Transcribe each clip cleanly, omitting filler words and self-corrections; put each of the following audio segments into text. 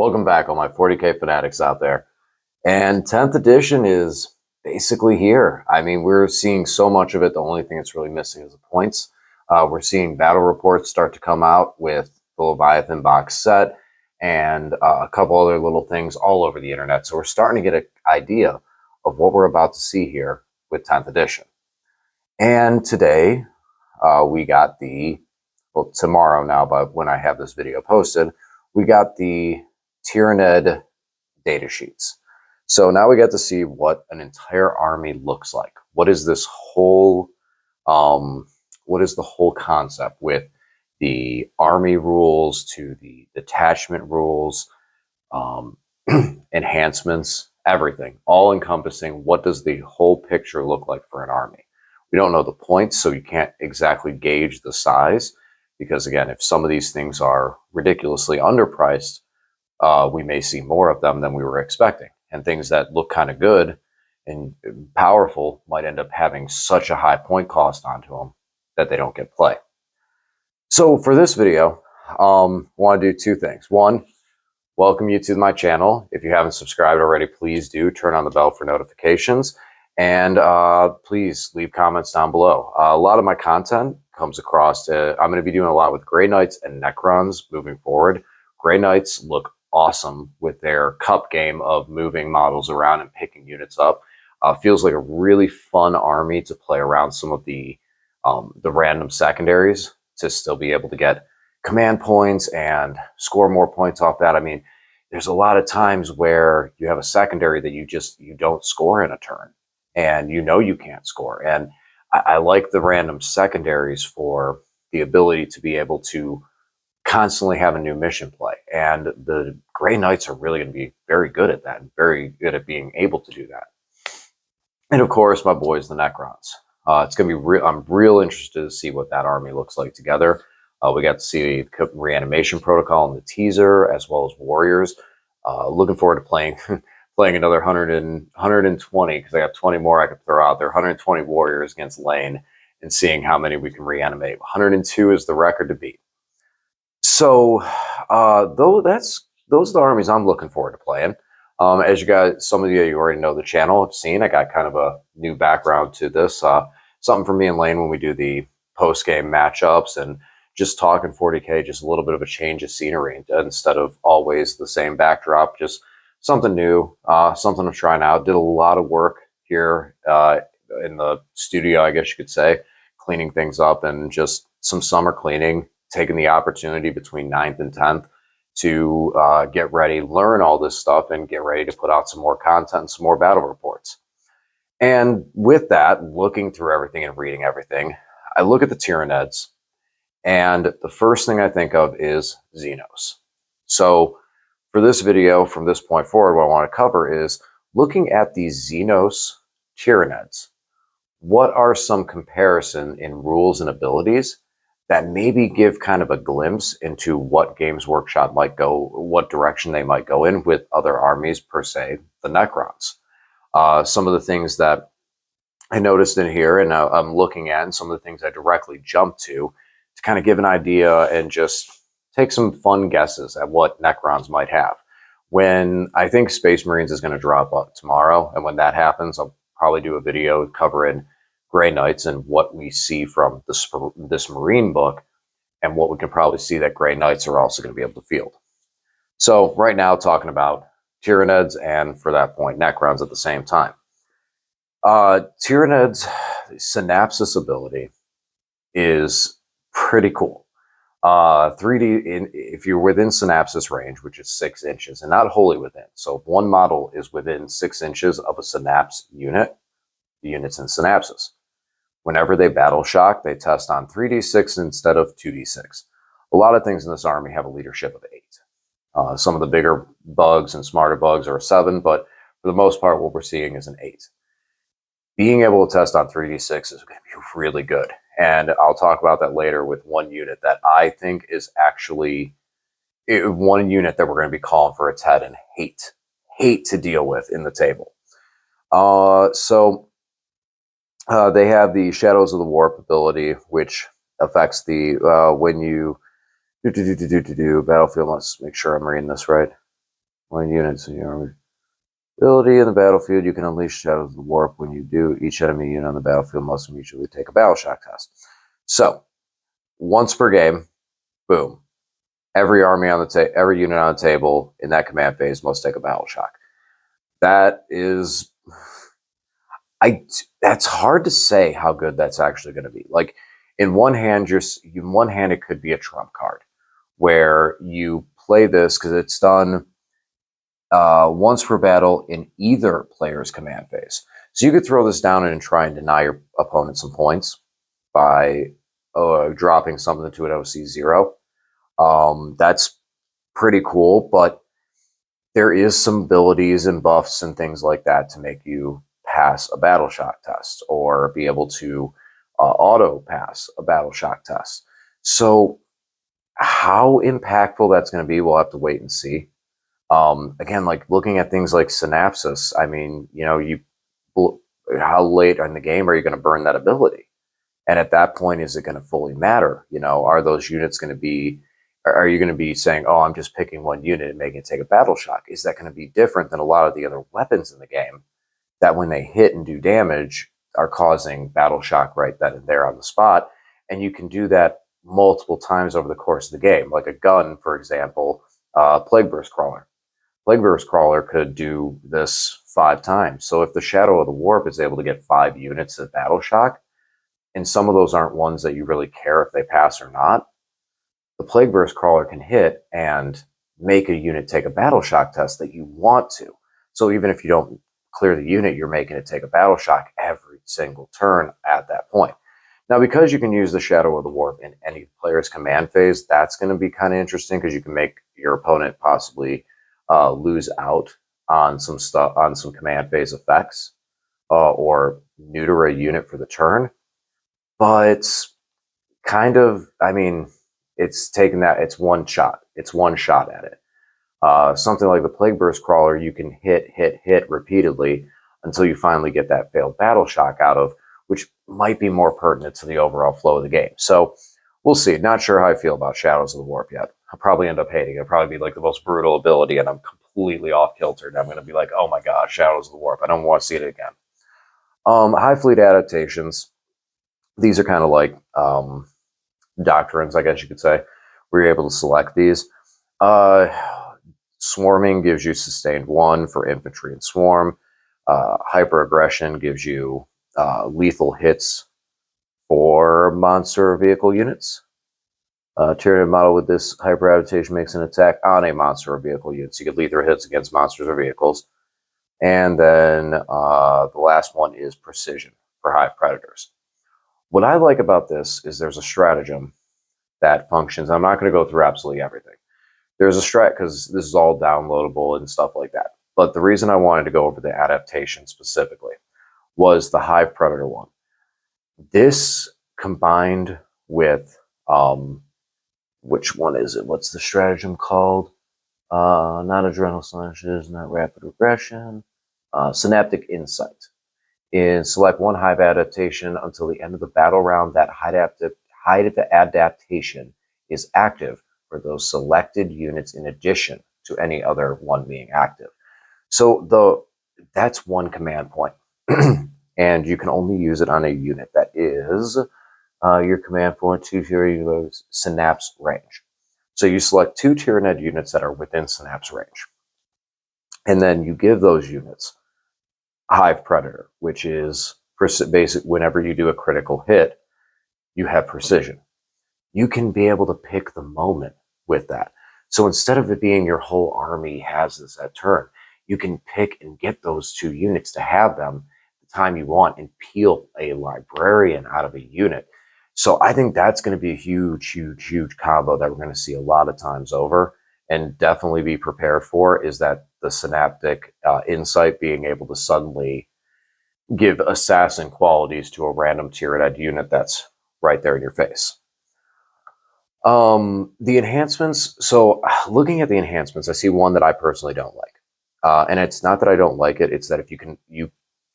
Welcome back, all my 40K fanatics out there. And 10th edition is basically here. I mean, we're seeing so much of it. The only thing that's really missing is the points. We're seeing battle reports start to come out with the Leviathan box set and a couple other little things all over the internet. So we're starting to get an idea of what we're about to see here with 10th edition. And today we got well, tomorrow now, but when I have this video posted, we got the Tyranid data sheets. So now we get to see what an entire army looks like. What is this whole, what is the whole concept with the army rules to the detachment rules, enhancements, everything, all encompassing what does the whole picture look like for an army. We don't know the points, so you can't exactly gauge the size because, again, if some of these things are ridiculously underpriced, we may see more of them than we were expecting. And things that look kind of good and powerful might end up having such a high point cost onto them that they don't get play. So for this video, I want to do two things. One, welcome you to my channel. If you haven't subscribed already, please do turn on the bell for notifications. And please leave comments down below. A lot of my content comes across, I'm going to be doing a lot with Grey Knights and Necrons moving forward. Grey Knights look awesome with their cup game of moving models around and picking units up. Feels like a really fun army to play around some of the random secondaries to still be able to get command points and score more points off that. I mean, there's a lot of times where you have a secondary that you don't score in a turn and you can't score. And I like the random secondaries for the ability to be able to constantly have a new mission play, and the Grey Knights are really going to be very good at that, and very good at being able to do that. And of course, my boys, the Necrons. It's going to be I'm real interested to see what that army looks like together. We got to see the reanimation protocol in the teaser, as well as warriors. Looking forward to playing another 120 because I got 20 more I could throw out there. 120 warriors against Lane, and seeing how many we can reanimate. 102 is the record to beat. So, those are the armies I'm looking forward to playing. As you guys, some of you already know the channel, have seen, I got kind of a new background to this. Something for me and Lane when we do the post-game matchups and just talking 40K, just a little bit of a change of scenery instead of always the same backdrop, just something new, something I'm trying out. Did a lot of work here in the studio, I guess you could say, cleaning things up and just some summer cleaning. Taking the opportunity between 9th and 10th to get ready, learn all this stuff, and get ready to put out some more content, some more battle reports. And with that, looking through everything and reading everything, I look at the Tyranids, and the first thing I think of is xenos. So for this video, from this point forward, what I want to cover is looking at these xenos Tyranids. What are some comparison in rules and abilities that maybe give kind of a glimpse into what Games Workshop might go, what direction they might go in with other armies, per se, the Necrons. Some of the things that I noticed in here and I'm looking at, and some of the things I directly jumped to kind of give an idea and just take some fun guesses at what Necrons might have. When I think Space Marines is going to drop up tomorrow, and when that happens, I'll probably do a video covering Grey Knights and what we see from this Marine book, and what we can probably see that Grey Knights are also going to be able to field. So right now, talking about Tyranids and, for that point, Necrons at the same time. Tyranids' Synapsis ability is pretty cool. 3D, if you're within Synapsis range, which is 6 inches, and not wholly within. So if one model is within 6 inches of a Synapse unit, the unit's in Synapsis. Whenever they battle shock, they test on 3d6 instead of 2d6. A lot of things in this army have a leadership of 8. Some of the bigger bugs and smarter bugs are a 7, but for the most part, what we're seeing is an 8. Being able to test on 3d6 is going to be really good. And I'll talk about that later with one unit that I think is actually one unit that we're going to be calling for its head and hate to deal with in the table. They have the Shadows of the Warp ability, which affects the when you battlefield. Let's make sure I'm reading this right. When units in your army ability in the battlefield, you can unleash Shadows of the Warp. When you do, each enemy unit on the battlefield must immediately take a battle shock test. So, once per game, boom. Every army on the every unit on the table in that command phase must take a battle shock. That is, that's hard to say how good that's actually going to be. Like, in one hand, it could be a trump card where you play this because it's done once per battle in either player's command phase. So you could throw this down and try and deny your opponent some points by dropping something to an OC0. That's pretty cool, but there is some abilities and buffs and things like that to make you pass a battle shock test or be able to auto pass a battle shock test. So how impactful that's going to be, we'll have to wait and see. Again, like looking at things like Synapsis, I mean, how late in the game are you going to burn that ability? And at that point, is it going to fully matter? Are those units going to be, are you going to be saying, oh, I'm just picking one unit and making it take a battle shock? Is that going to be different than a lot of the other weapons in the game that when they hit and do damage are causing battle shock right then and there on the spot? And you can do that multiple times over the course of the game. Like a gun, for example, Plague Burst Crawler. Plague Burst Crawler could do this 5 times. So if the Shadow of the Warp is able to get 5 units of battle shock, and some of those aren't ones that you really care if they pass or not, the Plague Burst Crawler can hit and make a unit take a battle shock test that you want to. So even if you don't clear the unit, you're making it take a battle shock every single turn at that point. Now, because you can use the Shadow of the Warp in any player's command phase, that's going to be kind of interesting because you can make your opponent possibly lose out on some stuff, on some command phase effects, or neuter a unit for the turn. But kind of, I mean, it's taken that, it's one shot at it. Something like the Plague Burst Crawler, you can hit repeatedly until you finally get that failed battle shock out of, which might be more pertinent to the overall flow of the game. So we'll see. Not sure how I feel about Shadows of the Warp yet. I'll probably end up hating it. It'll probably be like the most brutal ability, and I'm completely off kilter. And I'm going to be like, oh my gosh, Shadows of the Warp. I don't want to see it again. High Fleet adaptations. These are kind of like doctrines, I guess you could say, where you're able to select these. Swarming gives you sustained 1 for infantry and swarm. Hyper aggression gives you lethal hits for monster vehicle units. Tyranid model with this hyper adaptation makes an attack on a monster or vehicle unit. So you get lethal hits against monsters or vehicles. And then the last one is precision for hive predators. What I like about this is there's a stratagem that functions. I'm not going to go through absolutely everything. There's a strat, because this is all downloadable and stuff like that. But the reason I wanted to go over the adaptation specifically was the hive predator one. This combined with, which one is it? What's the stratagem called? Not adrenal slashes, not rapid regression, synaptic insight. In select one hive adaptation until the end of the battle round, that hive adaptation is active for those selected units in addition to any other one being active. So that's one command point. And you can only use it on a unit that is your command point to your synapse range. So you select 2 Tyranid units that are within synapse range. And then you give those units Hive Predator, which is basic. Whenever you do a critical hit, you have precision. You can be able to pick the moment with that. So instead of it being your whole army has this at turn, you can pick and get those 2 units to have them the time you want and peel a librarian out of a unit. So I think that's going to be a huge combo that we're going to see a lot of times over, and definitely be prepared for, is that the synaptic insight being able to suddenly give assassin qualities to a random Tyranid unit that's right there in your face. The enhancements. So looking at the enhancements, I see one that I personally don't like. And it's not that I don't like it. It's that if you can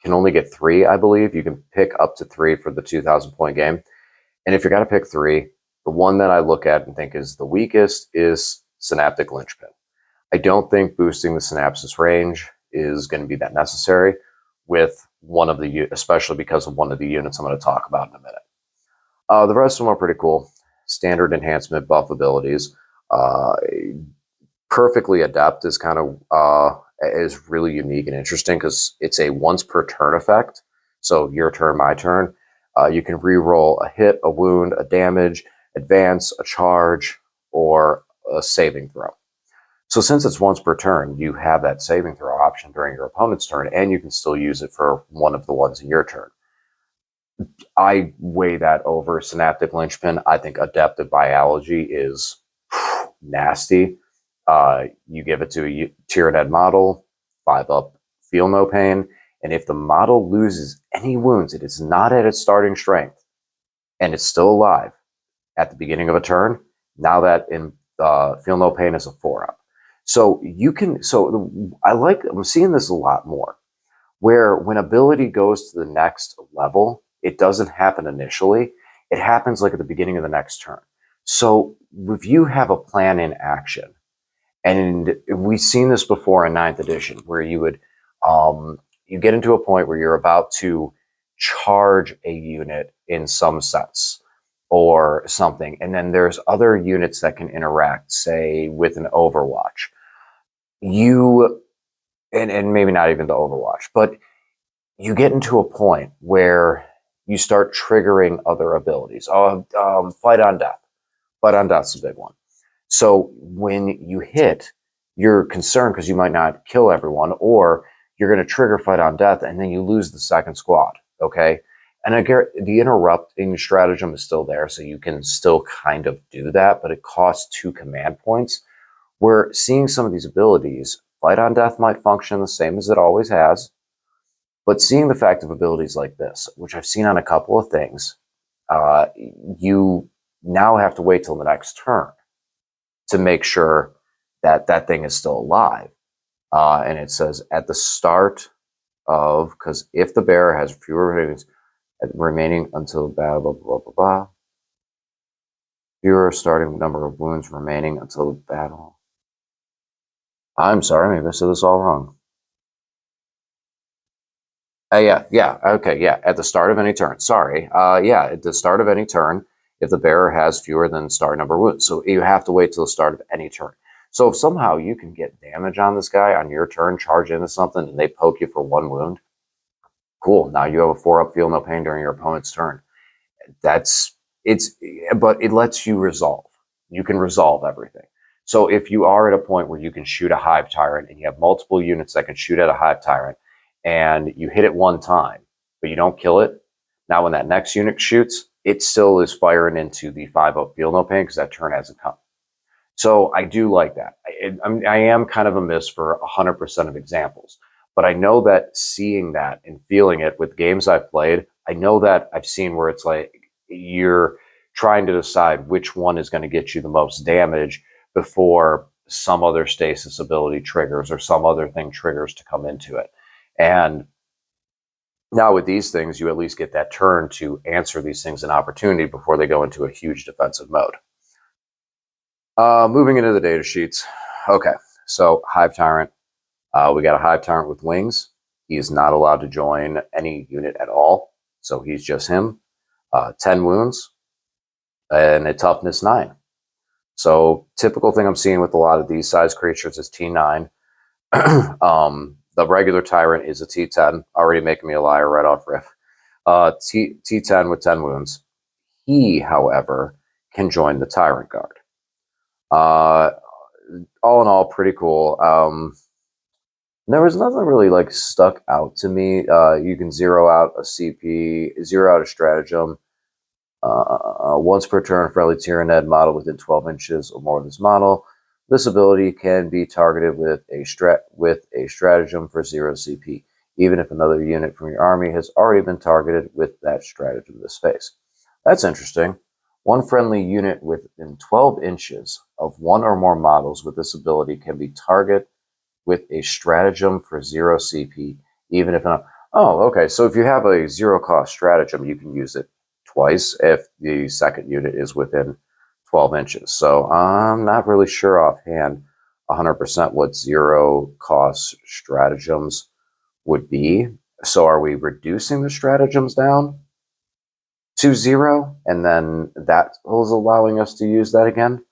only get 3, I believe. You can pick up to 3 for the 2,000 point game. And if you're going to pick 3, the one that I look at and think is the weakest is Synaptic Linchpin. I don't think boosting the synapsis range is going to be that necessary with one of the, especially because of one of the units I'm going to talk about in a minute. The rest of them are pretty cool. Standard enhancement buff abilities. Perfectly Adept is kind of is really unique and interesting because it's a once per turn effect. So your turn, my turn. You can re-roll a hit, a wound, a damage, advance, a charge, or a saving throw. So since it's once per turn, you have that saving throw option during your opponent's turn, and you can still use it for one of the ones in your turn. I weigh that over Synaptic Linchpin. I think Adaptive Biology is nasty. You give it to a Tyranid model, 5-up, feel no pain, and if the model loses any wounds, it is not at its starting strength, and it's still alive at the beginning of a turn. Now that in feel no pain is a 4-up. So you can. So I'm seeing this a lot more, where when ability goes to the next level, it doesn't happen initially. It happens like at the beginning of the next turn. So if you have a plan in action, and we've seen this before in 9th edition, where you would you get into a point where you're about to charge a unit in some sense or something, and then there's other units that can interact, say with an Overwatch. And maybe not even the Overwatch, but you get into a point where you start triggering other abilities. Fight on death. Fight on death's a big one. So when you hit, you're concerned because you might not kill everyone, or you're going to trigger fight on death, and then you lose the second squad. Okay, and again, the interrupting stratagem is still there, so you can still kind of do that, but it costs 2 command points. We're seeing some of these abilities. Fight on death might function the same as it always has, but seeing the fact of abilities like this, which I've seen on a couple of things, you now have to wait till the next turn to make sure that that thing is still alive. And it says at the start of, because if the bearer has fewer remaining until blah, blah, blah, blah, blah, fewer starting number of wounds remaining until the battle. I'm sorry, maybe I said this all wrong. Okay, at the start of any turn. Sorry. At the start of any turn, if the bearer has fewer than start number wounds. So you have to wait till the start of any turn. So if somehow you can get damage on this guy on your turn, charge into something, and they poke you for 1 wound, cool. Now you have a 4-up, feel no pain during your opponent's turn. But it lets you resolve. You can resolve everything. So if you are at a point where you can shoot a Hive Tyrant and you have multiple units that can shoot at a Hive Tyrant, and you hit it one time, but you don't kill it, now when that next unit shoots, it still is firing into the 5-up feel no pain because that turn hasn't come. So I do like that. I am kind of a miss for 100% of examples, but I know that seeing that and feeling it with games I've played, I know that I've seen where it's like you're trying to decide which one is going to get you the most damage before some other stasis ability triggers or some other thing triggers to come into it. And now with these things, you at least get that turn to answer these things an opportunity before they go into a huge defensive mode. Moving into the data sheets. Okay, so Hive Tyrant. We got a Hive Tyrant with wings. He is not allowed to join any unit at all, so he's just him. 10 wounds and a toughness 9. So typical thing I'm seeing with a lot of these size creatures is T9. The regular Tyrant is a T10, already making me a liar right off rip. T10 with 10 wounds. He, however, can join the Tyrant Guard. All in all, pretty cool. There was nothing really like stuck out to me. You can zero out a CP, zero out a stratagem. Once per turn, friendly Tyranid model within 12 inches or more of this model. This ability can be targeted with a stratagem for 0 CP, even if another unit from your army has already been targeted with that stratagem this phase. That's interesting. One friendly unit within 12 inches of one or more models with this ability can be targeted with a stratagem for 0 CP, even if not. Oh, okay. So if you have a 0-cost stratagem, you can use it twice if the second unit is within 12 inches. So I'm not really sure offhand 100% what zero cost stratagems would be. So are we reducing the stratagems down to zero? And then that was allowing us to use that again?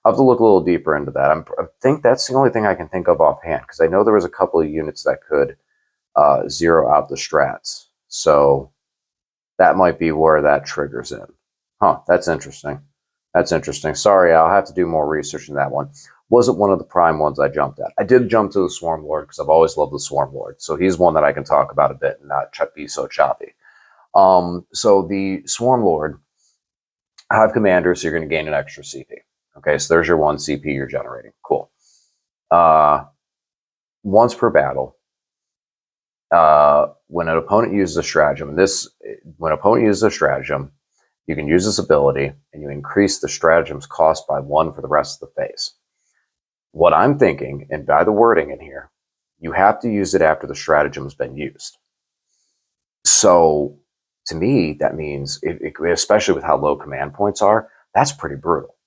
I'll have to look a little deeper into that. I think that's the only thing I can think of offhand, because I know there was a couple of units that could zero out the strats. So that might be where that triggers in. Huh, that's interesting. That's interesting. Sorry, I'll have to do more research in that one. Wasn't one of the prime ones I jumped at. I did jump to the Swarm Lord because I've always loved the Swarm Lord. So he's one that I can talk about a bit and not be so choppy. So the Swarm Lord, Hive Commander, so you're going to gain an extra CP. Okay, so there's your 1 CP you're generating. Cool. Once per battle, when an opponent uses a stratagem, when an opponent uses a stratagem, you can use this ability and you increase the stratagem's cost by 1 for the rest of the phase. What I'm thinking, and by the wording in here, you have to use it after the stratagem's been used. So to me, that means, especially with how low command points are, that's pretty brutal.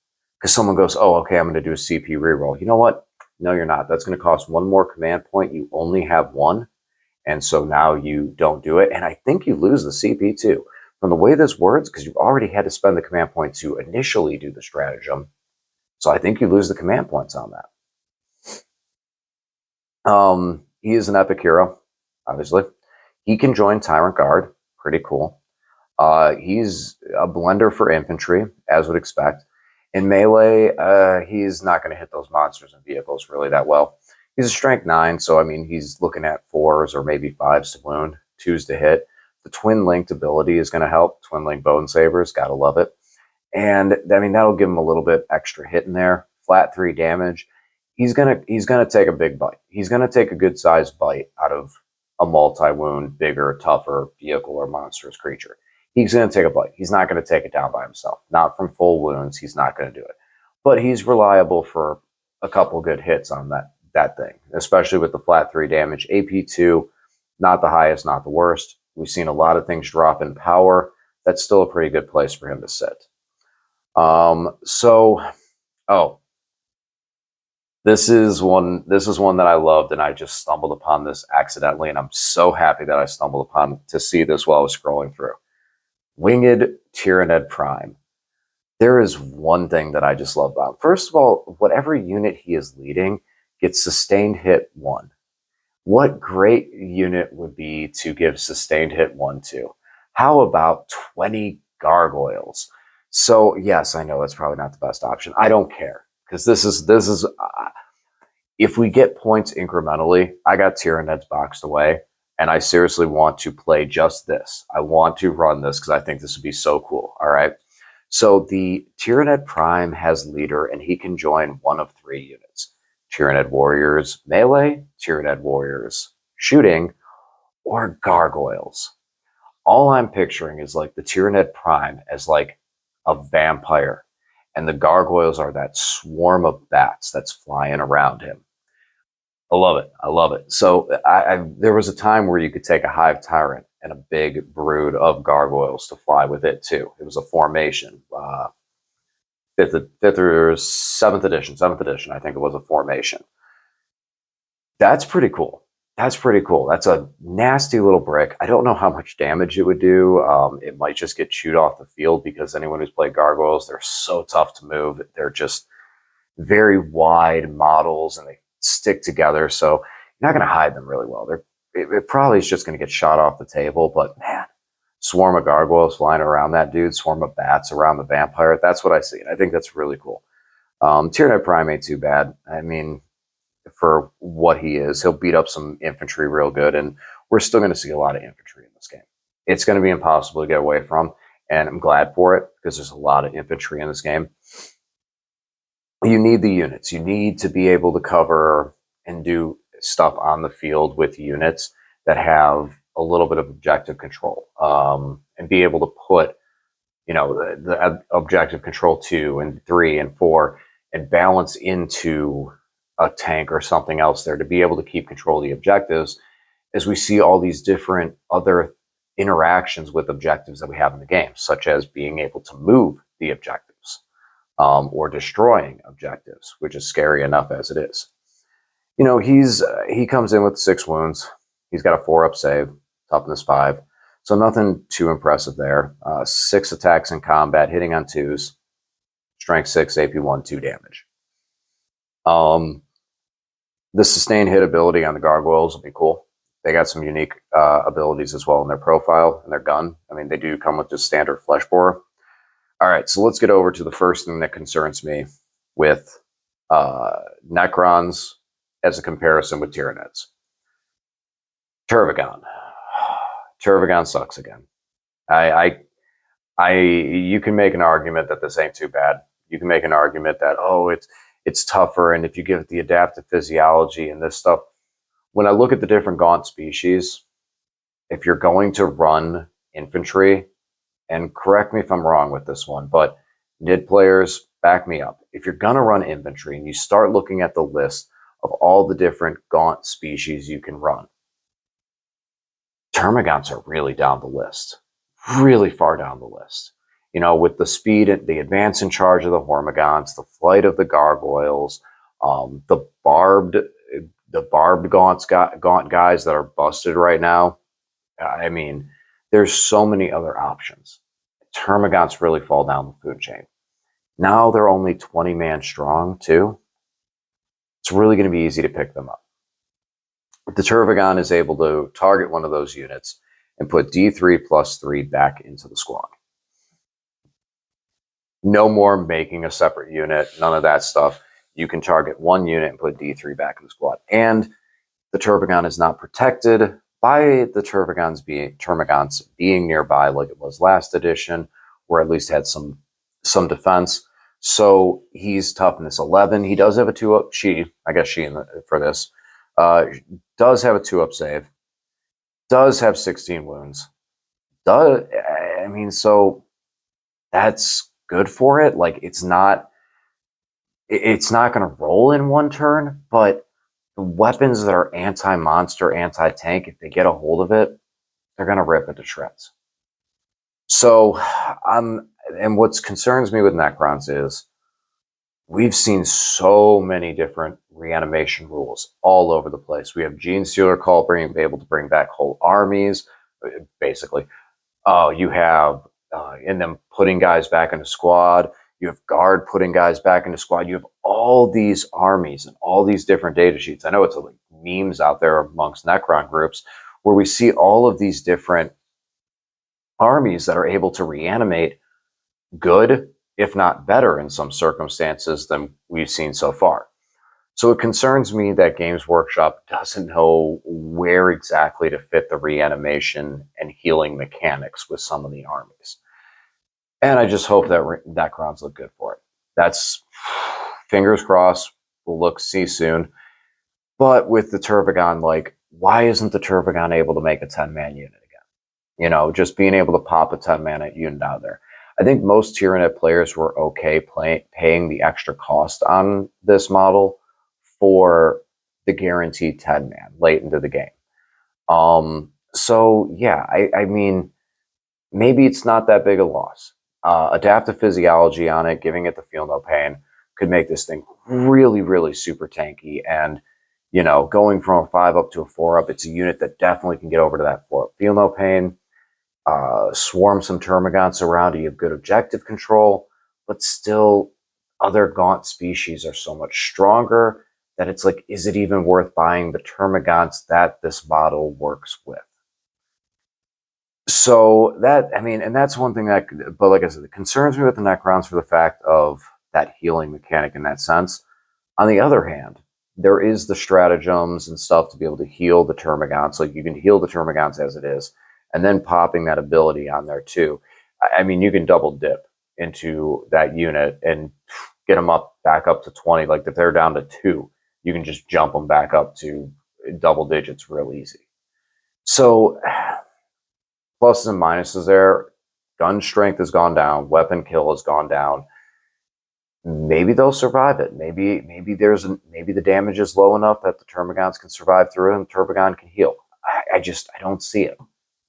Because someone goes, oh, okay, I'm going to do a CP reroll. You know what? No, you're not. That's going to cost 1 more command point. You only have 1. And so now you don't do it. And I think you lose the CP too. From the way this words, because you've already had to spend the command point to initially do the stratagem. So I think you lose the command points on that. He is an epic hero, obviously. He can join Tyrant Guard. Pretty cool. He's a blender for infantry, as would expect. In melee, he's not going to hit those monsters and vehicles really that well. He's a strength 9, so I mean, he's looking at 4s or maybe 5s to wound, 2s to hit. The twin linked ability is going to help. Twin link bone sabers, gotta love it. And I mean, that'll give him a little bit extra hit in there. Flat 3 damage. He's gonna take a big bite. He's gonna take a good sized bite out of a multi-wound, bigger, tougher vehicle or monstrous creature. He's going to take a bite. He's not going to take it down by himself. Not from full wounds. He's not going to do it. But he's reliable for a couple good hits on that thing, especially with the flat 3 damage. AP2, not the highest, not the worst. We've seen a lot of things drop in power. That's still a pretty good place for him to sit. This is one that I loved, and I just stumbled upon this accidentally, and I'm so happy that I stumbled upon to see this while I was scrolling through. Winged Tyranid Prime. There is one thing that I just love about him. First of all, whatever unit he is leading gets sustained hit 1. What great unit would be to give sustained hit 1 to? How about 20 gargoyles? So yes, I know that's probably not the best option. I don't care, because this is if we get points incrementally, I got Tyranids boxed away, and I seriously want to play just this. I want to run this because I think this would be so cool. All right. So the Tyranid Prime has leader, and he can join one of 3 units. Tyranid Warriors melee, Tyranid Warriors shooting, or gargoyles. All I'm picturing is like the Tyranid Prime as like a vampire, and the gargoyles are that swarm of bats that's flying around him. I love it. I love it. So there was a time where you could take a Hive Tyrant and a big brood of gargoyles to fly with it too. It was a formation. Fifth or seventh edition, I think it was a formation. That's pretty cool. That's pretty cool. That's a nasty little brick. I don't know how much damage it would do. It might just get chewed off the field, because anyone who's played gargoyles, they're so tough to move. They're just very wide models, and they stick together, so you're not going to hide them really well. It probably is just going to get shot off the table, but man, swarm of gargoyles flying around that dude, swarm of bats around the vampire, that's what I see, and I think that's really cool. Tyranid Prime ain't too bad. I mean, for what he is, he'll beat up some infantry real good, and we're still going to see a lot of infantry in this game. It's going to be impossible to get away from, and I'm glad for it, because there's a lot of infantry in this game. You need the units. You need to be able to cover and do stuff on the field with units that have a little bit of objective control, and be able to put, the objective control 2 and 3 and 4 and balance into a tank or something else there to be able to keep control of the objectives, as we see all these different other interactions with objectives that we have in the game, such as being able to move the objectives. or destroying objectives, which is scary enough as it is. He comes in with 6 wounds. He's got a 4-up save, toughness 5, so nothing too impressive there. 6 attacks in combat, hitting on 2s, strength 6, AP 1, 2 damage. The sustained hit ability on the gargoyles will be cool. They got some unique abilities as well in their profile and their gun. I mean, they do come with just standard flesh borer. All right, so let's get over to the first thing that concerns me with Necrons as a comparison with Tyranids. Tervigon. Tervigon sucks again. You can make an argument that this ain't too bad. You can make an argument that, it's tougher, and if you give it the adaptive physiology and this stuff. When I look at the different Gaunt species, if you're going to run infantry, and correct me if I'm wrong with this one, but NID players, back me up. If you're going to run infantry and you start looking at the list of all the different Gaunt species you can run, Termagants are really down the list. Really far down the list. With the speed, the advance in charge of the Hormagaunts, the flight of the Gargoyles, the barbed Gaunt guys that are busted right now. I mean, there's so many other options. Termagants really fall down the food chain. Now they're only 20-man strong, too. It's really going to be easy to pick them up. The Tervigon is able to target one of those units and put D3+3 back into the squad. No more making a separate unit, none of that stuff. You can target one unit and put D3 back in the squad. And the Tervigon is not protected by the Termagants being nearby like it was last edition, or at least had some defense. So he's toughness 11. He does have a 2-up. For this. Does have a 2-up save. Does have 16 wounds. So that's good for it. Like, it's not going to roll in one turn, but the weapons that are anti-monster, anti-tank, if they get a hold of it, they're going to rip it to shreds. So, and what concerns me with Necrons is we've seen so many different reanimation rules all over the place. We have Gene Stealer Cult being able to bring back whole armies, basically. You have in them putting guys back into squad. You have Guard putting guys back into squad. You have all these armies and all these different data sheets. I know it's like memes out there amongst Necron groups where we see all of these different armies that are able to reanimate good, if not better in some circumstances than we've seen so far. So it concerns me that Games Workshop doesn't know where exactly to fit the reanimation and healing mechanics with some of the armies. And I just hope that Necrons look good for it. That's fingers crossed. We'll see soon. But with the Tervigon, why isn't the Tervigon able to make a 10-man unit again? Just being able to pop a 10-man unit out there. I think most Tyranid players were okay paying the extra cost on this model for the guaranteed 10-man late into the game. So yeah, I mean, maybe it's not that big a loss. Adaptive physiology on it, giving it the feel no pain, could make this thing really, really super tanky. And, going from a 5-up to a 4-up, it's a unit that definitely can get over to that 4-up feel no pain. Swarm some Termagants around, you have good objective control, but still other Gaunt species are so much stronger that it's like, is it even worth buying the Termagants that this model works with? So and that's one thing but like I said, it concerns me with the Necrons for the fact of that healing mechanic in that sense. On the other hand, there is the stratagems and stuff to be able to heal the Termagants. Like, you can heal the Termagants as it is, and then popping that ability on there too. I mean, you can double dip into that unit and get them back up to 20. Like, if they're down to 2, you can just jump them back up to double digits real easy. So pluses and minuses there. Gun strength has gone down. Weapon kill has gone down. Maybe they'll survive it. Maybe the damage is low enough that the Termagants can survive through it and the Tervigon can heal. I don't see it.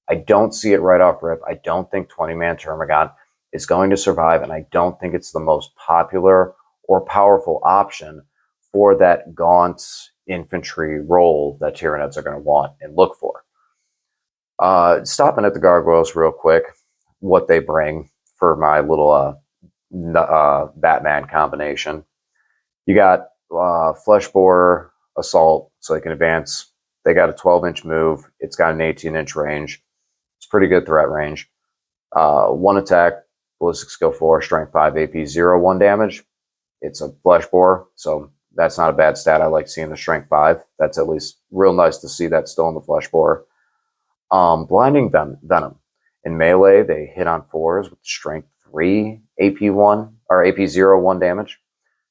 I don't see it right off rip. I don't think 20-man Termagon is going to survive, and I don't think it's the most popular or powerful option for that gaunt infantry role that Tyranids are going to want and look for. Stopping at the gargoyles real quick, what they bring for my little Batman combination. You got flesh borer assault, so they can advance. They got a 12-inch move. It's got an 18-inch range. It's pretty good threat range. One attack, ballistic skill 4, strength 5, AP 0, 1 damage. It's a flesh borer, so that's not a bad stat. I like seeing the strength 5. That's at least real nice to see that still in the flesh borer. Blinding Venom. In melee, they hit on 4s with strength 3, AP 1, or AP 0, 1 damage.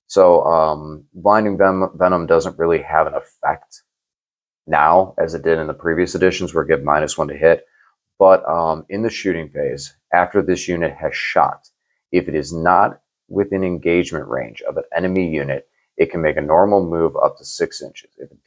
So Blinding Venom doesn't really have an effect now as it did in the previous editions where it gave -1 to hit. But in the shooting phase, after this unit has shot, if it is not within engagement range of an enemy unit, it can make a normal move up to 6 inches. If it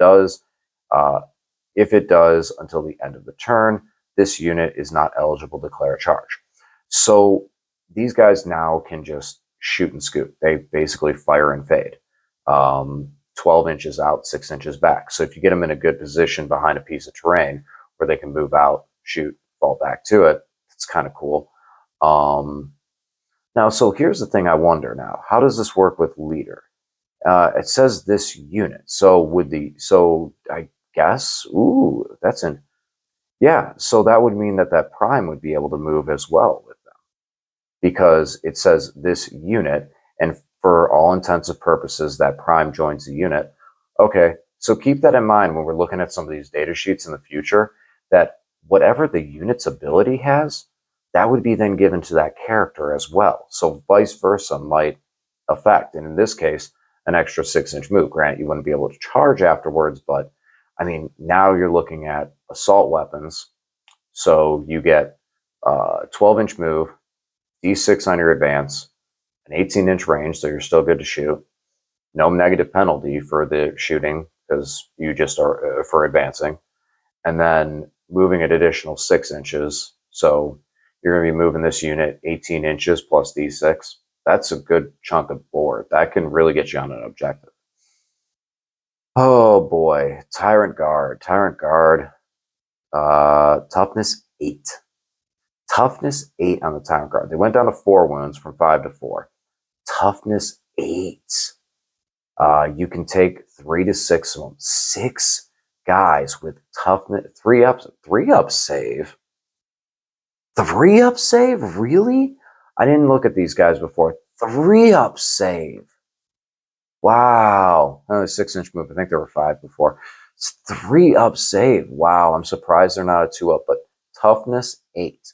does until the end of the turn, this unit is not eligible to declare a charge. So these guys now can just shoot and scoot. They basically fire and fade. 12 inches out, 6 inches back. So if you get them in a good position behind a piece of terrain where they can move out, shoot, fall back to it, it's kind of cool. Now, so here's the thing I wonder now. How does this work with leader? It says this unit. So I guess, yeah, so that would mean that prime would be able to move as well with them because it says this unit, and for all intents and purposes, that prime joins the unit. Okay, so keep that in mind when we're looking at some of these data sheets in the future, that whatever the unit's ability has, that would be then given to that character as well. So vice versa might affect, and in this case, an extra 6-inch move. Granted, you wouldn't be able to charge afterwards, but I mean, now you're looking at assault weapons. So you get 12-inch move, D6 on your advance, an 18-inch range, so you're still good to shoot. No negative penalty for the shooting because you just are for advancing. And then moving an additional 6 inches. So you're going to be moving this unit 18 inches plus D6. That's a good chunk of board. That can really get you on an objective. Oh boy, Tyrant Guard. Toughness 8. Toughness 8 on the Tyrant Guard. They went down to 4 wounds from 5 to 4. Toughness 8. You can take 3 to 6 of them. 6 guys with toughness. 3-up save. 3-up save? Really? I didn't look at these guys before. 3-up save. Wow. Only 6-inch move. I think there were 5 before. It's 3-up save. Wow. I'm surprised they're not a 2-up, but toughness 8.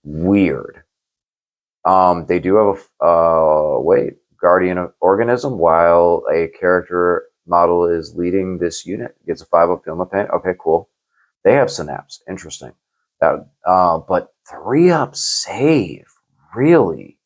Weird. They do have a guardian organism while a character model is leading this unit. Gets a 5-up feel no pain. Okay, cool. They have synapse. Interesting. But 3-up save. Really?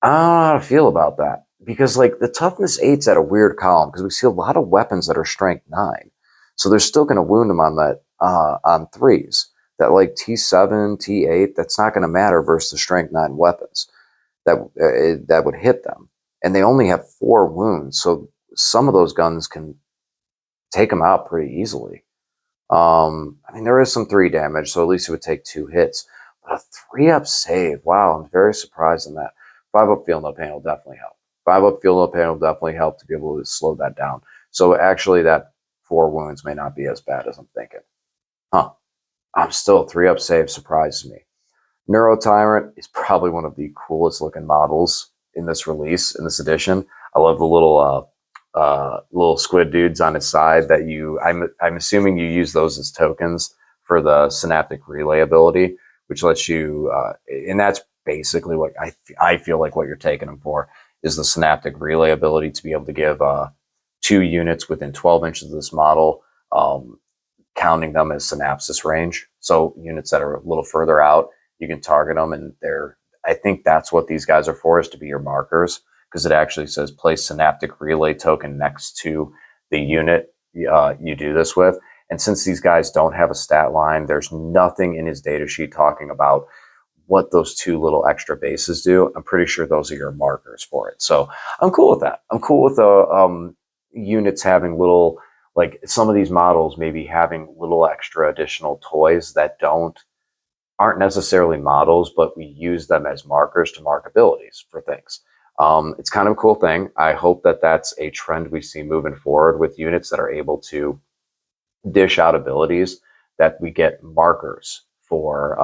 I don't know how to feel about that. Because like the toughness 8's at a weird column because we see a lot of weapons that are strength 9. So they're still going to wound them on that on 3s. That like T7, T8, that's not going to matter versus the strength 9 weapons that would hit them. And they only have 4 wounds, so some of those guns can take them out pretty easily. I mean, there is some 3 damage, so at least it would take 2 hits. But a 3-up save, wow, I'm very surprised in that. 5-up feel no pain will definitely help. 5-up feel no pain will definitely help to be able to slow that down. So actually that 4 wounds may not be as bad as I'm thinking. Huh. I'm still 3-up save surprises me. Neuro Tyrant is probably one of the coolest looking models in this release, in this edition. I love the little squid dudes on his side that I'm assuming you use those as tokens for the synaptic relay ability, which lets you, and that's basically what I feel like what you're taking them for is the synaptic relay ability to be able to give 2 units within 12 inches of this model, counting them as synapsis range. So units that are a little further out, you can target them, and I think that's what these guys are for, is to be your markers, because it actually says place synaptic relay token next to the unit you do this with. And since these guys don't have a stat line, there's nothing in his data sheet talking about what those 2 little extra bases do. I'm pretty sure those are your markers for it. So I'm cool with that. I'm cool with the units having little, like some of these models maybe having little extra additional toys that aren't necessarily models, but we use them as markers to mark abilities for things. It's kind of a cool thing. I hope that that's a trend we see moving forward with units that are able to dish out abilities, that we get markers for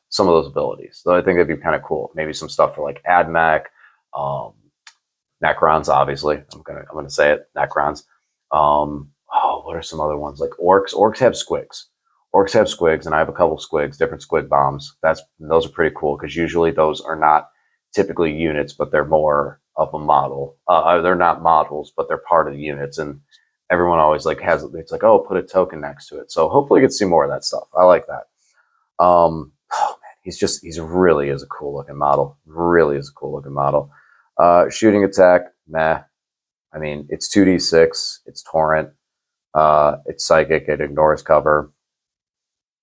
some of those abilities. So I think it'd be kind of cool. Maybe some stuff for like AdMech, um, Necrons, obviously. I'm gonna say it, Necrons. What are some other ones? Like Orcs. Orcs have squigs. Orcs have squigs, and I have a couple squigs, different squig bombs. Those are pretty cool because usually those are not typically units, but they're more of a model. They're not models, but they're part of the units, and everyone always like it's like, oh, put a token next to it. So hopefully we get to see more of that stuff. I like that. Oh man, he's really is a cool looking model. Really is a cool looking model. Shooting attack, meh. I mean, it's 2d6, it's torrent, it's psychic, it ignores cover.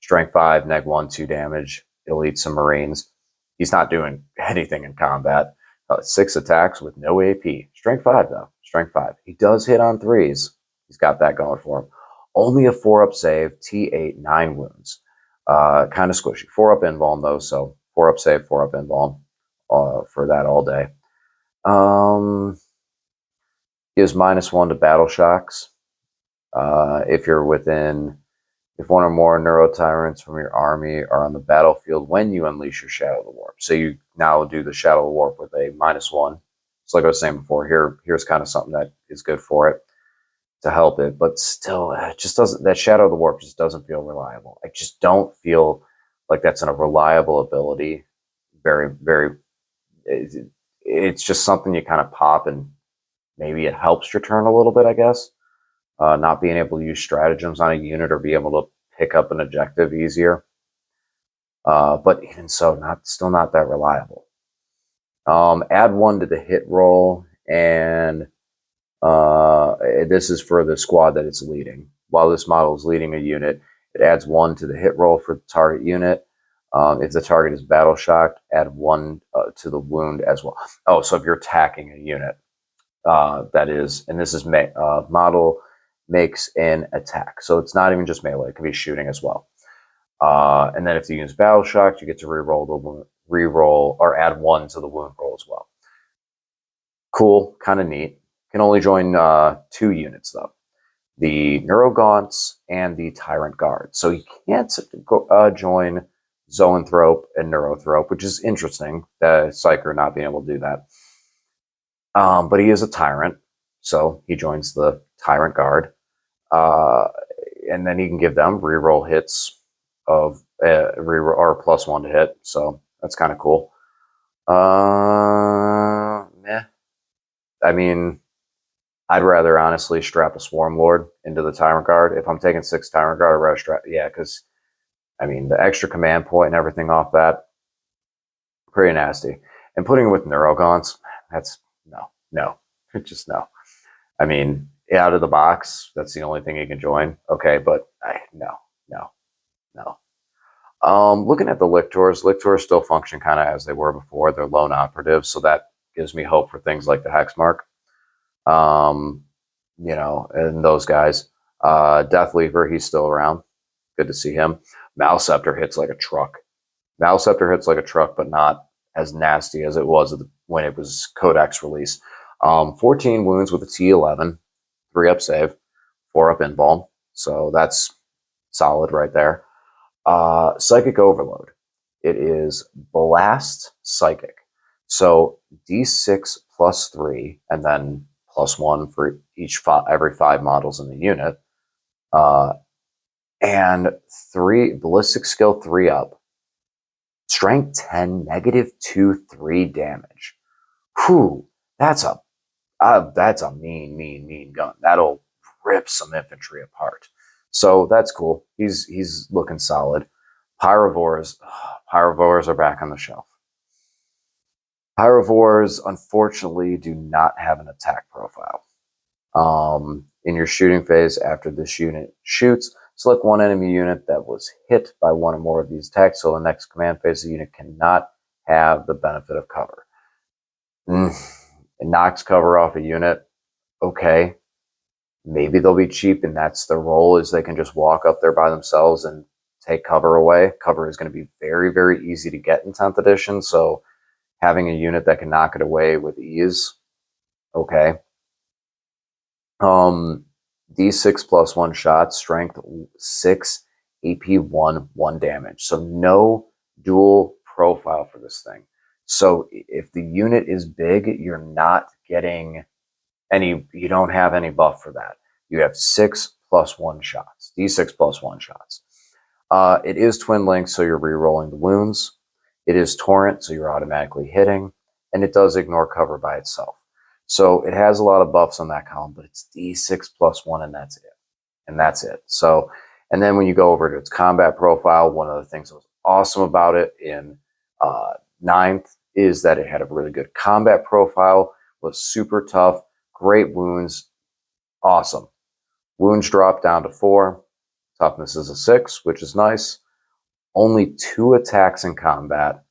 Strength 5, neg 1, 2 damage. He'll eat some Marines. He's not doing anything in combat. 6 attacks with no AP. Strength 5, though. Strength 5. He does hit on 3s. He's got that going for him. Only a 4-up save, T8, 9 wounds. Kind of squishy. 4-up invuln, though, so 4-up save, 4-up invuln for that all day. Gives -1 to battle shocks. If one or more Neurotyrants from your army are on the battlefield when you unleash your Shadow of the Warp. So you now do the Shadow of the Warp with a -1. So like I was saying before, here's kind of something that is good for it to help it, but still, it just doesn't. That Shadow of the Warp just doesn't feel reliable. I just don't feel like that's a reliable ability. Very, very. It's just something you kind of pop and maybe it helps your turn a little bit, I guess. Not being able to use stratagems on a unit or be able to pick up an objective easier. But even so, still not that reliable. Add 1 to the hit roll, and this is for the squad that it's leading. While this model is leading a unit, it adds 1 to the hit roll for the target unit. If the target is battle shocked, add 1 to the wound as well. Oh, so if you're attacking a unit, that is, and this is model makes an attack. So it's not even just melee, it can be shooting as well. And then if you use battle shock, you get to reroll or add 1 to the wound roll as well. Cool, kind of neat. Can only join 2 units though. The Neurogaunts and the Tyrant Guard. So you can't join Zoanthrope and Neurothrope, which is interesting, the Psyker not being able to do that. But he is a Tyrant, so he joins the Tyrant Guard. And then he can give them reroll hits of or +1 to hit, so that's kind of cool. Meh. I mean, I'd rather honestly strap a Swarm Lord into the Tyrant Guard. If I'm taking 6 Tyrant Guard, I'd rather strap, yeah, because I mean the extra command point and everything off that, pretty nasty. And putting it with Neurogaunts, that's no, just no. I mean, out of the box, that's the only thing he can join. Okay, but no. Looking at the Lictors still function kind of as they were before. They're lone operatives, so that gives me hope for things like the Hexmark. And those guys. Death Leaper, he's still around. Good to see him. Malceptor hits like a truck. But not as nasty as it was when it was Codex release. 14 wounds with a T11, 3-up save, 4-up invuln. So that's solid right there. Psychic Overload. It is Blast Psychic. So D6 +3, and then +1 for every 5 models in the unit. And 3 Ballistic Skill 3-up. Strength 10, -2/3 damage. Whew, that's a mean gun. That'll rip some infantry apart. So that's cool. He's looking solid. Pyrovores are back on the shelf. Pyrovores, unfortunately, do not have an attack profile. In your shooting phase, after this unit shoots, select one enemy unit that was hit by one or more of these attacks. So the next command phase, the unit cannot have the benefit of cover. It knocks cover off a unit. Okay, maybe they'll be cheap, and that's their role, is they can just walk up there by themselves and take cover away. Cover is going to be very, very easy to get in 10th edition, so having a unit that can knock it away with ease, okay. D6 plus 1 shot, strength 6, AP 1, 1 damage. So no dual profile for this thing. So if the unit is big, you're not getting any, you don't have any buff for that. You have 6 plus 1 shots, D6 plus 1 shots. It is twin link, so you're re-rolling the wounds. It is torrent, so you're automatically hitting, and it does ignore cover by itself. So it has a lot of buffs on that column, but it's D6 plus 1, and that's it. And that's it. So, and then when you go over to its combat profile, one of the things that was awesome about it in 9th is that it had a really good combat profile, was super tough, great wounds, awesome. Wounds drop down to 4. Toughness is a 6, which is nice. Only 2 attacks in combat,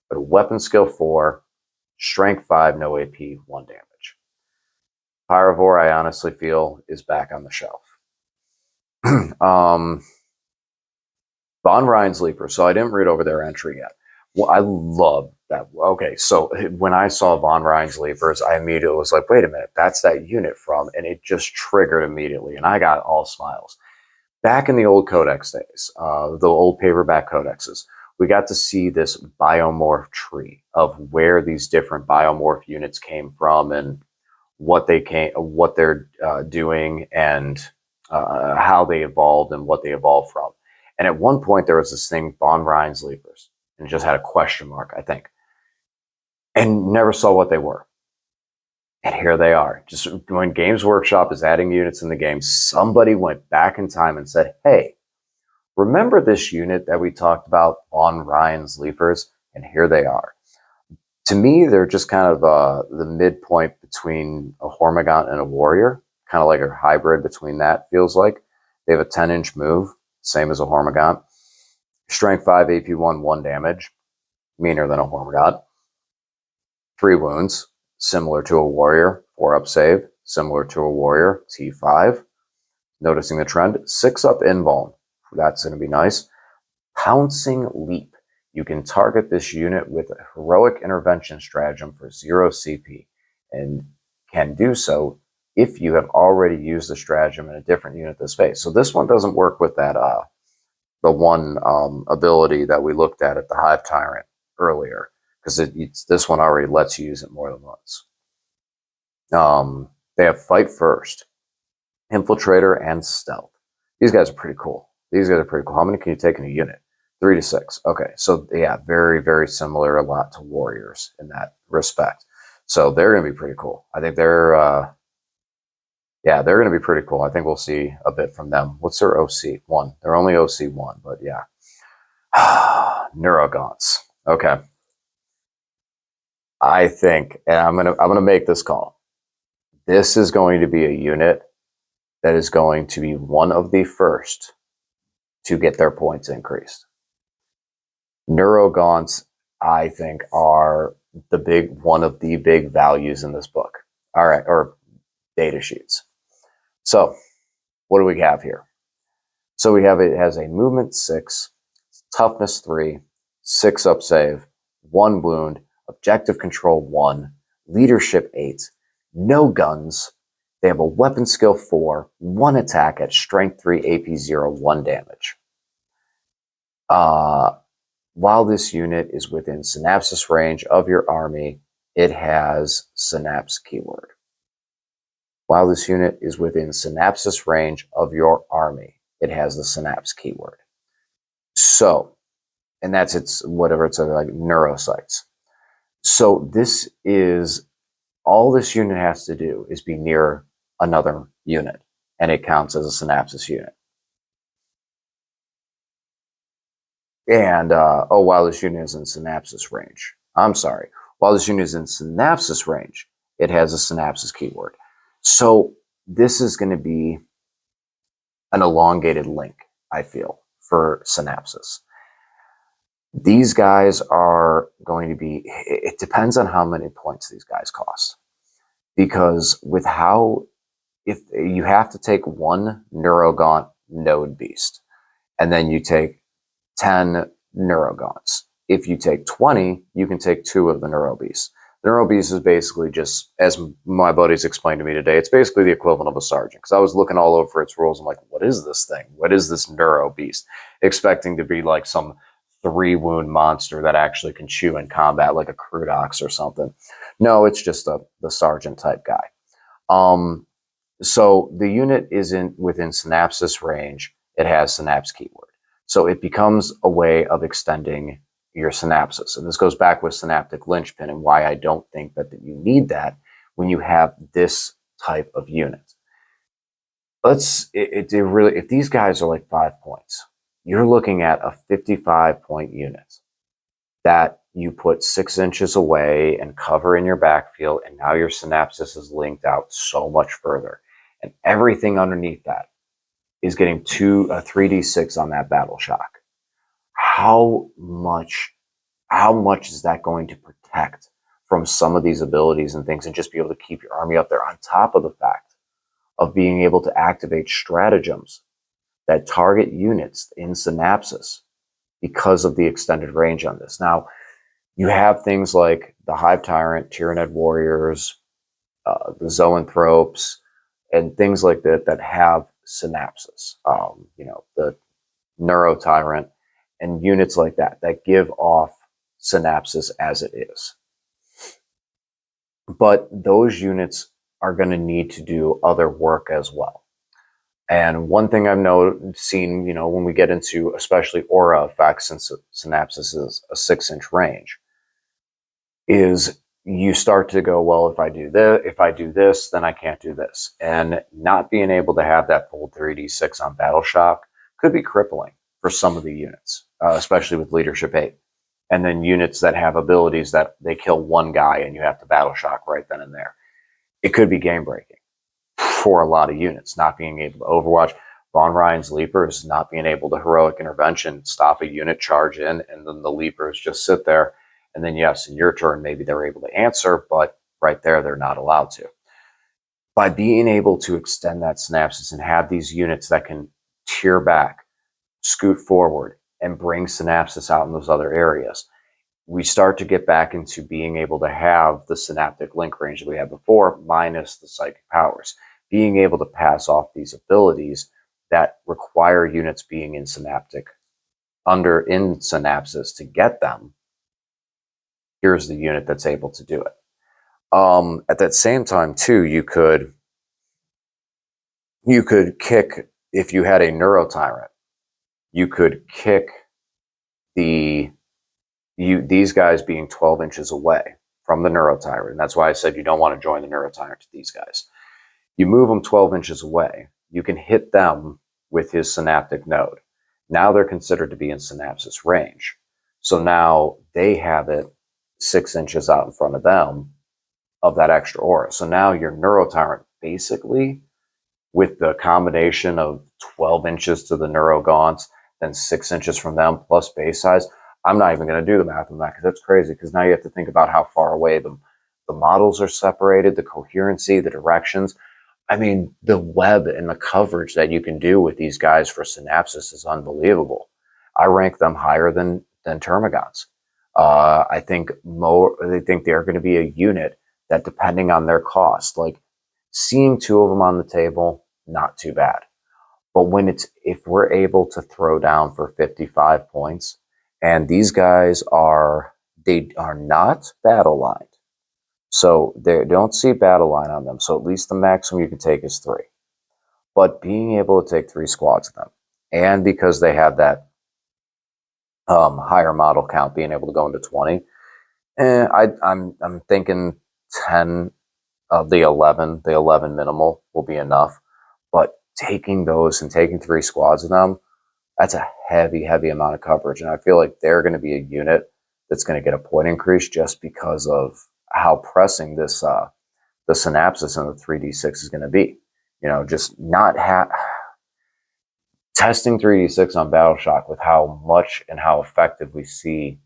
but a weapon skill 4, strength 5, no AP, 1 damage. Pyrovore, I honestly feel, is back on the shelf. Von Ryan's Leaper. So I didn't read over their entry yet. Well, I love that. Okay, so when I saw Von Ryan's Leapers, I immediately was like, wait a minute, that's that unit from, and it just triggered immediately, and I got all smiles. Back in the old codex days, the old paperback codexes, we got to see this biomorph tree of where these different biomorph units came from and what they're doing, and how they evolved and what they evolved from. And at one point, there was this thing, Von Ryan's Leapers, and it just had a question mark, I think, and never saw what they were. And here they are. Just when Games Workshop is adding units in the game, somebody went back in time and said, hey, remember this unit that we talked about, Von Ryan's Leapers? And here they are. To me, they're just kind of the midpoint between a Hormigaunt and a Warrior, kind of like a hybrid between that, feels like. They have a 10-inch move, same as a Hormigaunt. Strength 5, AP 1, 1 damage, meaner than a Hormigaunt. 3 wounds, similar to a Warrior. 4 up save, similar to a Warrior. T5. Noticing the trend. 6 up invuln. That's going to be nice. Pouncing Leap. You can target this unit with a heroic intervention stratagem for 0 CP, and can do so if you have already used the stratagem in a different unit this phase. So this one doesn't work with that the one ability that we looked at the Hive Tyrant earlier, because this one already lets you use it more than once. They have Fight First, Infiltrator, and Stealth. These guys are pretty cool. How many can you take in a unit? 3 to 6. Okay, so yeah, very, very similar a lot to Warriors in that respect. So they're going to be pretty cool. I think they're going to be pretty cool. I think we'll see a bit from them. What's their OC? 1. They're only OC 1, but yeah. Neurogaunts. Okay. I think, and I'm gonna make this call. This is going to be a unit that is going to be one of the first to get their points increased. Neurogaunts, I think, are one of the big values in this book. All right, or data sheets. So, what do we have here? So we have, it has a movement 6, toughness 3, 6 up save, 1 wound, objective control 1, leadership 8, no guns. They have a weapon skill 4, 1 attack at strength 3, AP 0, 1 damage. While this unit is within synapsis range of your army, it has synapse keyword. While this unit is within synapsis range of your army, it has the synapse keyword. So, and that's its whatever, it's like neuropsites. So this is, all this unit has to do is be near another unit, and it counts as a synapsis unit. And, while this unit is in synapsis range, while this unit is in synapsis range, it has a synapsis keyword. So this is going to be an elongated link, I feel, for synapsis. These guys are going to be, it depends on how many points these guys cost. Because with how, if you have to take one Neurogaunt node beast, and then you take 10 Neurogaunts. If you take 20, you can take 2 of the Neurobeasts. The Neurobeast is basically just, as my buddies explained to me today, it's basically the equivalent of a sergeant. Because I was looking all over its rules. I'm like, what is this thing? What is this Neurobeast? Expecting to be like some 3-wound monster that actually can chew in combat, like a Crudox or something. No, it's just the sergeant type guy. So the unit isn't within synapsis range. It has synapse keyword. So it becomes a way of extending your synapses. And this goes back with synaptic linchpin and why I don't think that you need that when you have this type of unit. If these guys are like 5 points, you're looking at a 55-point unit that you put 6 inches away and cover in your backfield, and now your synapsis is linked out so much further. And everything underneath that is getting 3d6 on that battle shock. How much is that going to protect from some of these abilities and things, and just be able to keep your army up there, on top of the fact of being able to activate stratagems that target units in synapsis because of the extended range on this. Now, you have things like the Hive Tyrant, Tyranid Warriors, the Zoanthropes, and things like that have synapses. The Neuro Tyrant and units like that give off synapses as it is. But those units are going to need to do other work as well. And one thing I've seen, when we get into especially aura effects, since synapsis is a 6-inch range, is you start to go, well, if I do this, then I can't do this. And not being able to have that full 3d6 on battle shock could be crippling for some of the units, especially with leadership 8. And then units that have abilities that they kill one guy and you have to battle shock right then and there. It could be game breaking for a lot of units, not being able to overwatch. Von Ryan's Leapers not being able to heroic intervention, stop a unit, charge in, and then the Leapers just sit there. And then, yes, in your turn, maybe they're able to answer, but right there, they're not allowed to. By being able to extend that synapsis and have these units that can tear back, scoot forward, and bring synapsis out in those other areas, we start to get back into being able to have the synaptic link range that we had before, minus the psychic powers. Being able to pass off these abilities that require units being in synapsis to get them. Here's the unit that's able to do it. At that same time, too, you could kick, if you had a Neuro Tyrant, you could kick these guys being 12 inches away from the Neuro Tyrant. And that's why I said you don't want to join the Neuro Tyrant to these guys. You move them 12 inches away, you can hit them with his synaptic node. Now they're considered to be in synapsis range. So now they have it 6 inches out in front of them of that extra aura. So now your Neuro Tyrant, basically, with the combination of 12 inches to the Neurogaunts, then 6 inches from them, plus base size. I'm not even going to do the math on that because that's crazy, because now you have to think about how far away the models are separated, the coherency, the directions. I mean, the web and the coverage that you can do with these guys for synapsis is unbelievable. I rank them higher than Termagants. I think they're going to be a unit that, depending on their cost, like seeing 2 of them on the table, not too bad. But if we're able to throw down for 55 points, and these guys are not battle lined. So they don't see battle line on them. So at least the maximum you can take is 3. But being able to take 3 squads of them, and because they have that higher model count, being able to go into 20, I'm thinking 10 of the 11 minimal will be enough. But taking those and taking 3 squads of them, that's a heavy amount of coverage. And I feel like they're going to be a unit that's going to get a point increase just because of how pressing this the synapsis and the 3d6 is going to be. Just not testing 3d6 on Battleshock with how much and how effective we see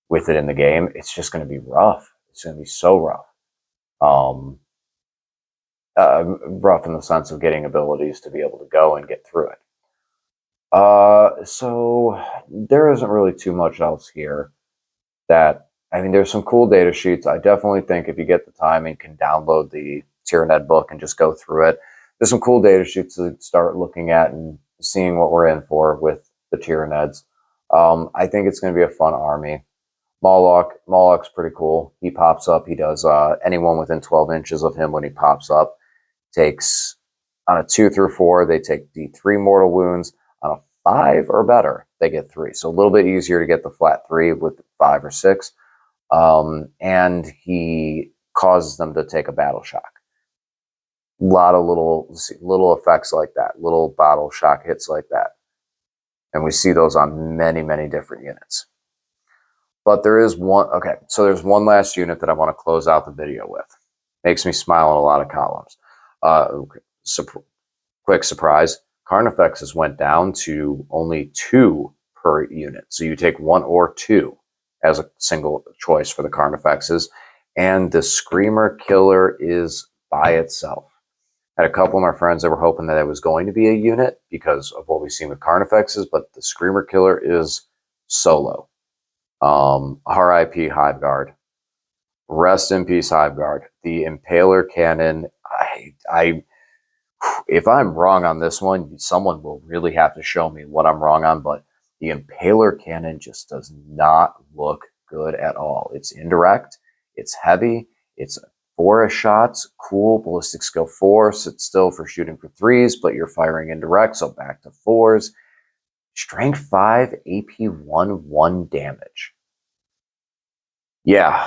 with it in the game, it's just going to be rough. It's going to be so rough. Rough in the sense of getting abilities to be able to go and get through it. So there isn't really too much else here that, I mean, there's some cool data sheets. I definitely think if you get the time and can download the Tyranid book and just go through it, there's some cool data sheets to start looking at and seeing what we're in for with the Tyranids. I think it's going to be a fun army. Moloch's pretty cool. He pops up. He does anyone within 12 inches of him when he pops up takes, on a 2 through 4, they take D3 mortal wounds. On a 5 or better, they get 3. So a little bit easier to get the flat 3 with 5 or 6. And he causes them to take a battle shock. A lot of little effects like that, little battle shock hits like that. And we see those on many, many different units. But there is one, okay, so there's one last unit that I want to close out the video with. Makes me smile in a lot of columns. Quick surprise, Carnifexes went down to only 2 per unit. So you take 1 or 2 as a single choice for the Carnifexes. And the Screamer Killer is by itself. I had a couple of my friends that were hoping that it was going to be a unit because of what we've seen with Carnifexes, but the Screamer Killer is solo. R.I.P. Hiveguard. Rest in peace, Hiveguard. The Impaler Cannon, if I'm wrong on this one, someone will really have to show me what I'm wrong on, but the Impaler Cannon just does not look good at all. It's indirect, it's heavy, it's 4 shots, cool, ballistic skill 4, sit still for shooting for 3s, but you're firing indirect, so back to 4s. Strength 5, AP 1 damage. Yeah,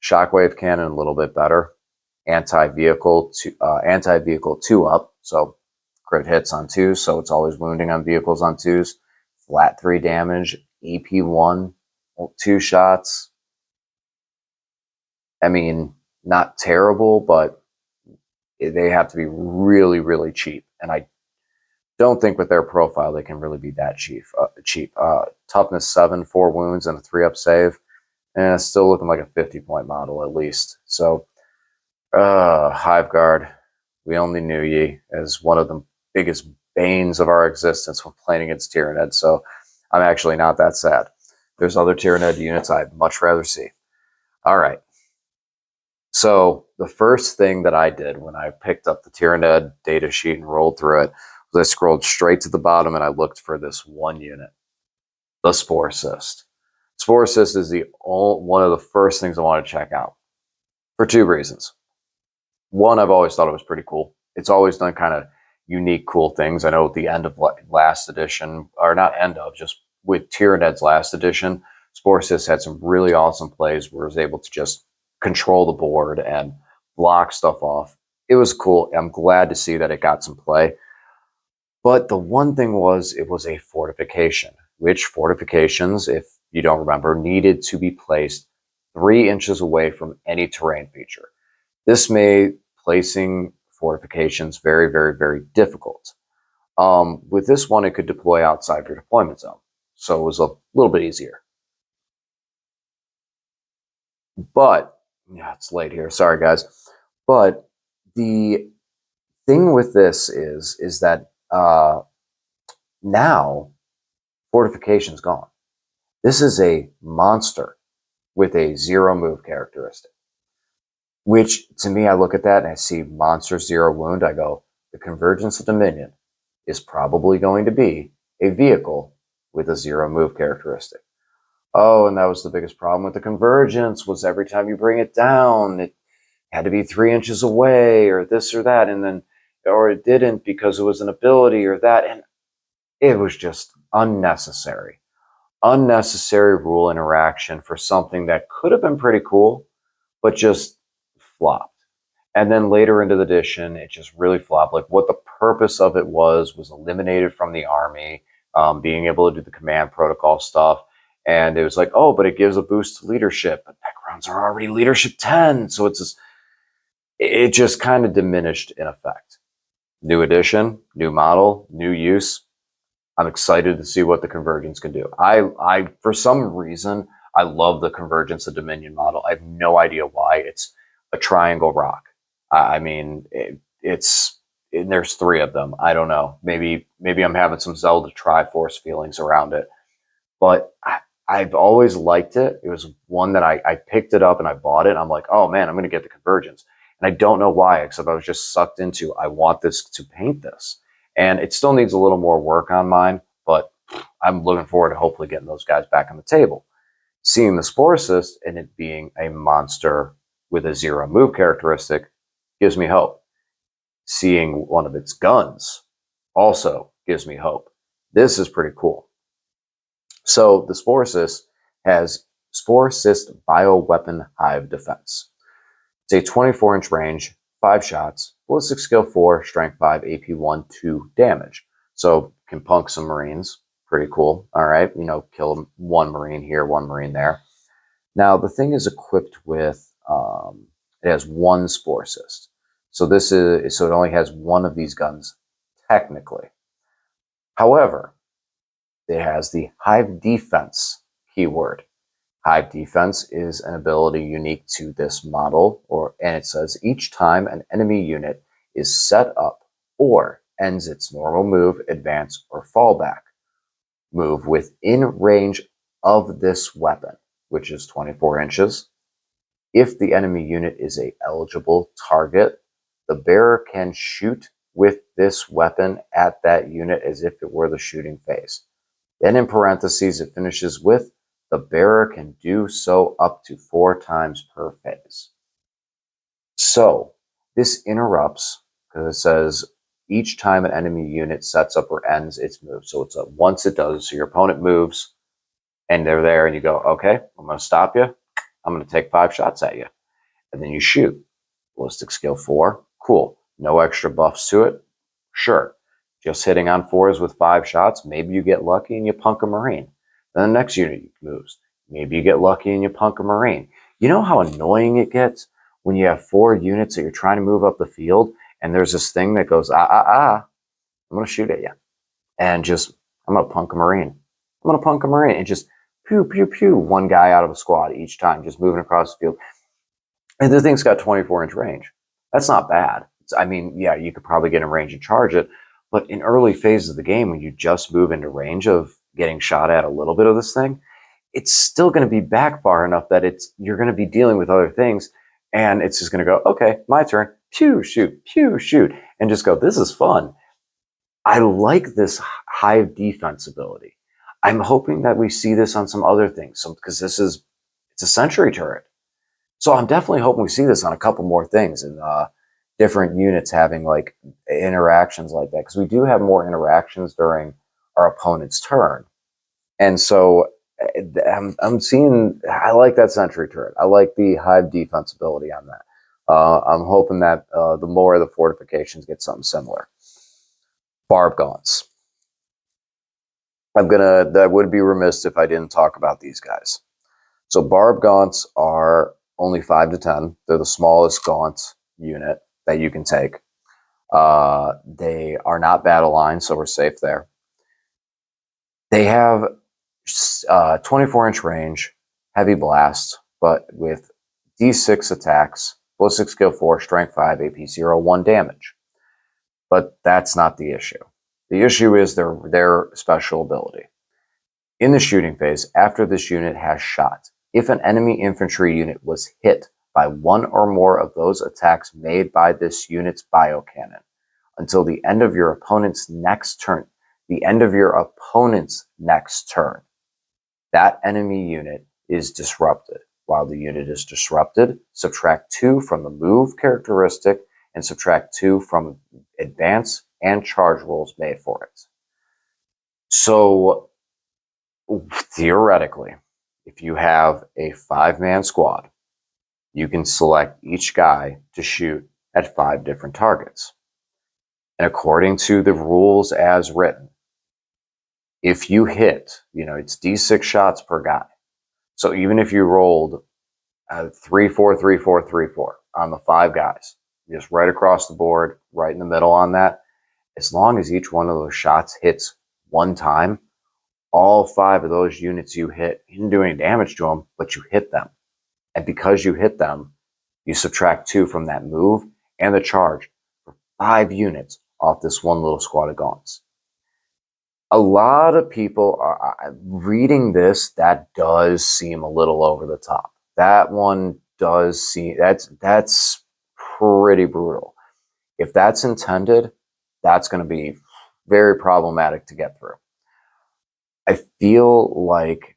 Shockwave Cannon a little bit better. Anti-vehicle 2 up, so crit hits on 2s, so it's always wounding on vehicles on 2s. Flat 3 damage, AP 1, 2 shots. I mean, not terrible, but they have to be really, really cheap. And I don't think with their profile they can really be that cheap. Toughness 7, 4 wounds, and a 3-up save. And it's still looking like a 50-point model at least. So, Hiveguard, we only knew ye as one of the biggest banes of our existence when playing against Tyranids. So I'm actually not that sad. There's other Tyranid units I'd much rather see. All right. So the first thing that I did when I picked up the Tyranid data sheet and rolled through it was I scrolled straight to the bottom and I looked for this one unit, the Spore Cyst. Spore Cyst is one of the first things I want to check out for 2 reasons. One, I've always thought it was pretty cool. It's always done kind of unique, cool things. I know at the end of last edition, or not end of, just with Tyranid's last edition, Spore Cyst had some really awesome plays where it was able to just control the board and block stuff off. It was cool. I'm glad to see that it got some play. But the one thing was, it was a fortification, which fortifications, if you don't remember, needed to be placed 3 inches away from any terrain feature. This made placing fortifications very, very, very difficult. With this one, it could deploy outside your deployment zone. So it was a little bit easier. But, yeah, it's late here. Sorry, guys. But the thing with this is that now fortification's gone. This is a monster with a 0 move characteristic. Which, to me, I look at that and I see monster 0 wound. I go, the Convergence of Dominion is probably going to be a vehicle with a 0 move characteristic. Oh, and that was the biggest problem with the Convergence, was every time you bring it down, it had to be 3 inches away, or this or that, and then, or it didn't because it was an ability or that, and it was just unnecessary. Unnecessary rule interaction for something that could have been pretty cool, but just flopped. And then later into the edition, it just really flopped. Like, what the purpose of it was eliminated from the army, being able to do the command protocol stuff. And it was like, oh, but it gives a boost to leadership. But backgrounds are already leadership 10. So it just kind of diminished in effect. New edition, new model, new use. I'm excited to see what the Convergence can do. I for some reason, I love the Convergence of Dominion model. I have no idea why. It's a triangle rock. I mean, there's three of them. I don't know. Maybe I'm having some Zelda Triforce feelings around it, but I've always liked it. It was one that I picked it up and I bought it. I'm like, oh man, I'm going to get the Convergence. And I don't know why, except I was just sucked into, I want this to paint this. And it still needs a little more work on mine, but I'm looking forward to hopefully getting those guys back on the table. Seeing the Spore Cyst and it being a monster with a 0 move characteristic gives me hope. Seeing one of its guns also gives me hope. This is pretty cool. So the Spore Cyst has Spore Cyst Bioweapon Hive Defense. It's a 24-inch range, 5 shots, ballistic skill 4, strength 5, AP 1, 2 damage. So can punk some Marines. Pretty cool. All right, kill one Marine here, one Marine there. Now the thing is equipped with it has one Spore Cyst. So it only has one of these guns technically. However, it has the Hive Defense keyword. Hive Defense is an ability unique to this model, and it says each time an enemy unit is set up or ends its normal move, advance, or fallback move within range of this weapon, which is 24 inches. If the enemy unit is an eligible target, the bearer can shoot with this weapon at that unit as if it were the shooting phase. Then in parentheses, it finishes with the bearer can do so up to 4 times per phase. So this interrupts because it says each time an enemy unit sets up or ends its move. So it's once it does, so your opponent moves and they're there and you go, okay, I'm going to stop you. I'm going to take 5 shots at you. And then you shoot. Ballistic skill 4. Cool. No extra buffs to it. Sure. Just hitting on 4s with 5 shots. Maybe you get lucky and you punk a Marine. Then the next unit moves. Maybe you get lucky and you punk a Marine. You know how annoying it gets when you have 4 units that you're trying to move up the field and there's this thing that goes, I'm going to shoot at you. And I'm going to punk a Marine. I'm going to punk a Marine. And just pew, pew, pew, one guy out of a squad each time, just moving across the field. And the thing's got 24-inch range. That's not bad. You could probably get in range and charge it. But in early phases of the game, when you just move into range of getting shot at a little bit of this thing, it's still going to be back far enough that you're going to be dealing with other things. And it's just going to go, okay, my turn. Pew, shoot, and just go, this is fun. I like this Hive defense ability. I'm hoping that we see this on some other things. Because it's a sentry turret. So I'm definitely hoping we see this on a couple more things and different units having like interactions like that. Because we do have more interactions during our opponent's turn. And so I'm seeing, I like that sentry turret. I like the Hive defense ability on that. I'm hoping that the more of the fortifications get something similar. Barb gaunts. I would be remiss if I didn't talk about these guys. So barb gaunts are only 5 to 10. They're the smallest gaunt unit that you can take. They are not battle lines, so we're safe there. They have 24-inch range, heavy blast, but with D6 attacks, ballistic skill 4, strength 5, AP 0, 1 damage. But that's not the issue. The issue is their special ability. In the shooting phase, after this unit has shot, if an enemy infantry unit was hit by one or more of those attacks made by this unit's biocannon until the end of your opponent's next turn, that enemy unit is disrupted. While the unit is disrupted, subtract 2 from the move characteristic and subtract 2 from advance and charge rolls made for it. So theoretically, if you have a 5-man squad, you can select each guy to shoot at 5 different targets. And according to the rules as written, if you hit, it's D6 shots per guy. So even if you rolled 3, 4, 3, 4, 3, 4 on the 5 guys, just right across the board, right in the middle on that, as long as each one of those shots hits one time, all 5 of those units you hit, you didn't do any damage to them, but you hit them. And because you hit them, you subtract 2 from that move and the charge for 5 units off this one little squad of gaunts. A lot of people are reading this. That does seem a little over the top. That one does seem that's pretty brutal. If that's intended, that's going to be very problematic to get through. I feel like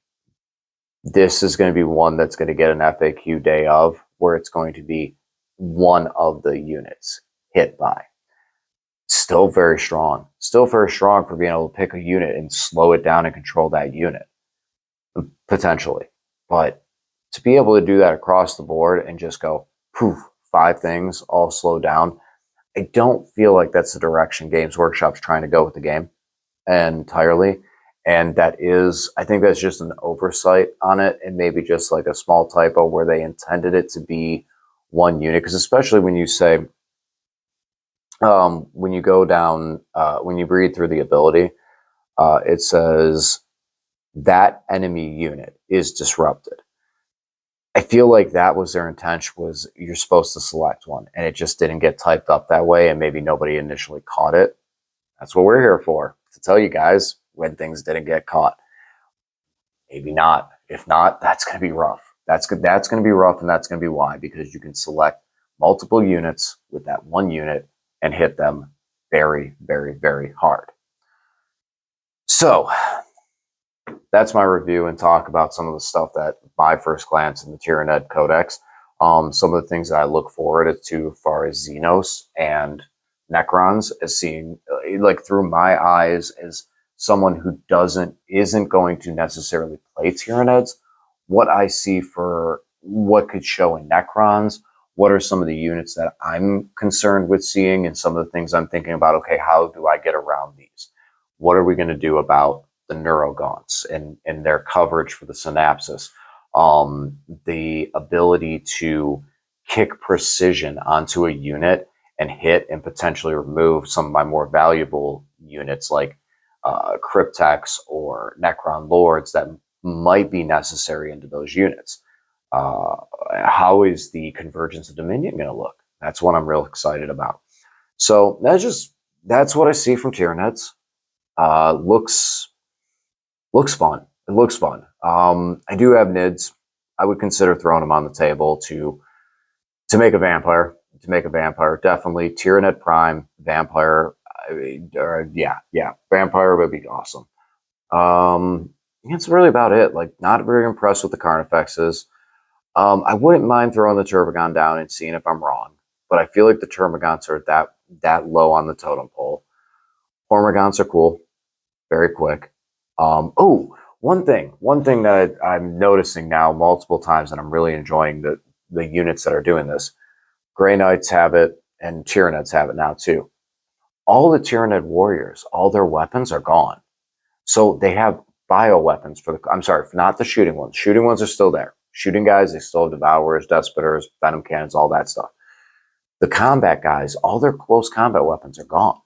this is going to be one that's going to get an FAQ day of, where it's going to be one of the units hit by. Still very strong. Still very strong for being able to pick a unit and slow it down and control that unit, potentially. But to be able to do that across the board and just go, poof, 5 things all slow down, I don't feel like that's the direction Games Workshop's trying to go with the game entirely. And that is, I think that's just an oversight on it, and maybe just like a small typo where they intended it to be one unit. Because especially when you say, when you go down, when you read through the ability, it says that enemy unit is disrupted. I feel like that was their intention, was you're supposed to select one, and it just didn't get typed up that way, and maybe nobody initially caught it. That's what we're here for, to tell you guys when things didn't get caught. Maybe not. If not, that's going to be rough. That's going to be rough, and that's going to be why, because you can select multiple units with that one unit and hit them very, very, very hard. So that's my review and talk about some of the stuff that my first glance in the Tyranid Codex. Some of the things that I look forward to as far as Xenos and Necrons, as seeing, like, through my eyes as someone who isn't going to necessarily play Tyranids, what I see for what could show in Necrons, what are some of the units that I'm concerned with seeing, and some of the things I'm thinking about, okay, how do I get around these? What are we going to do about the Neurogaunts and their coverage for the Synapses? The ability to kick precision onto a unit and hit and potentially remove some of my more valuable units like Cryptex or Necron Lords that might be necessary into those units. How is the Convergence of Dominion going to look? That's what I'm real excited about. So that's what I see from Tyranids. Looks fun. It looks fun. I do have Nids. I would consider throwing them on the table to make a vampire. Definitely Tyranid Prime vampire. Yeah, vampire would be awesome. That's really about it. Like, not very impressed with the Carnifexes. I wouldn't mind throwing the Termagant down and seeing if I'm wrong, but I feel like the Termagants are that low on the totem pole. Hormagants are cool, very quick. One thing that I'm noticing now multiple times, and I'm really enjoying the units that are doing this. Grey Knights have it, and Tyranids have it now too. All the Tyranid warriors, all their weapons are gone. So they have bioweapons I'm sorry, not the shooting ones. Shooting ones are still there. Shooting guys, they still have Devourers, Deathspitters, Venom Cannons, all that stuff. The combat guys, all their close combat weapons are gone.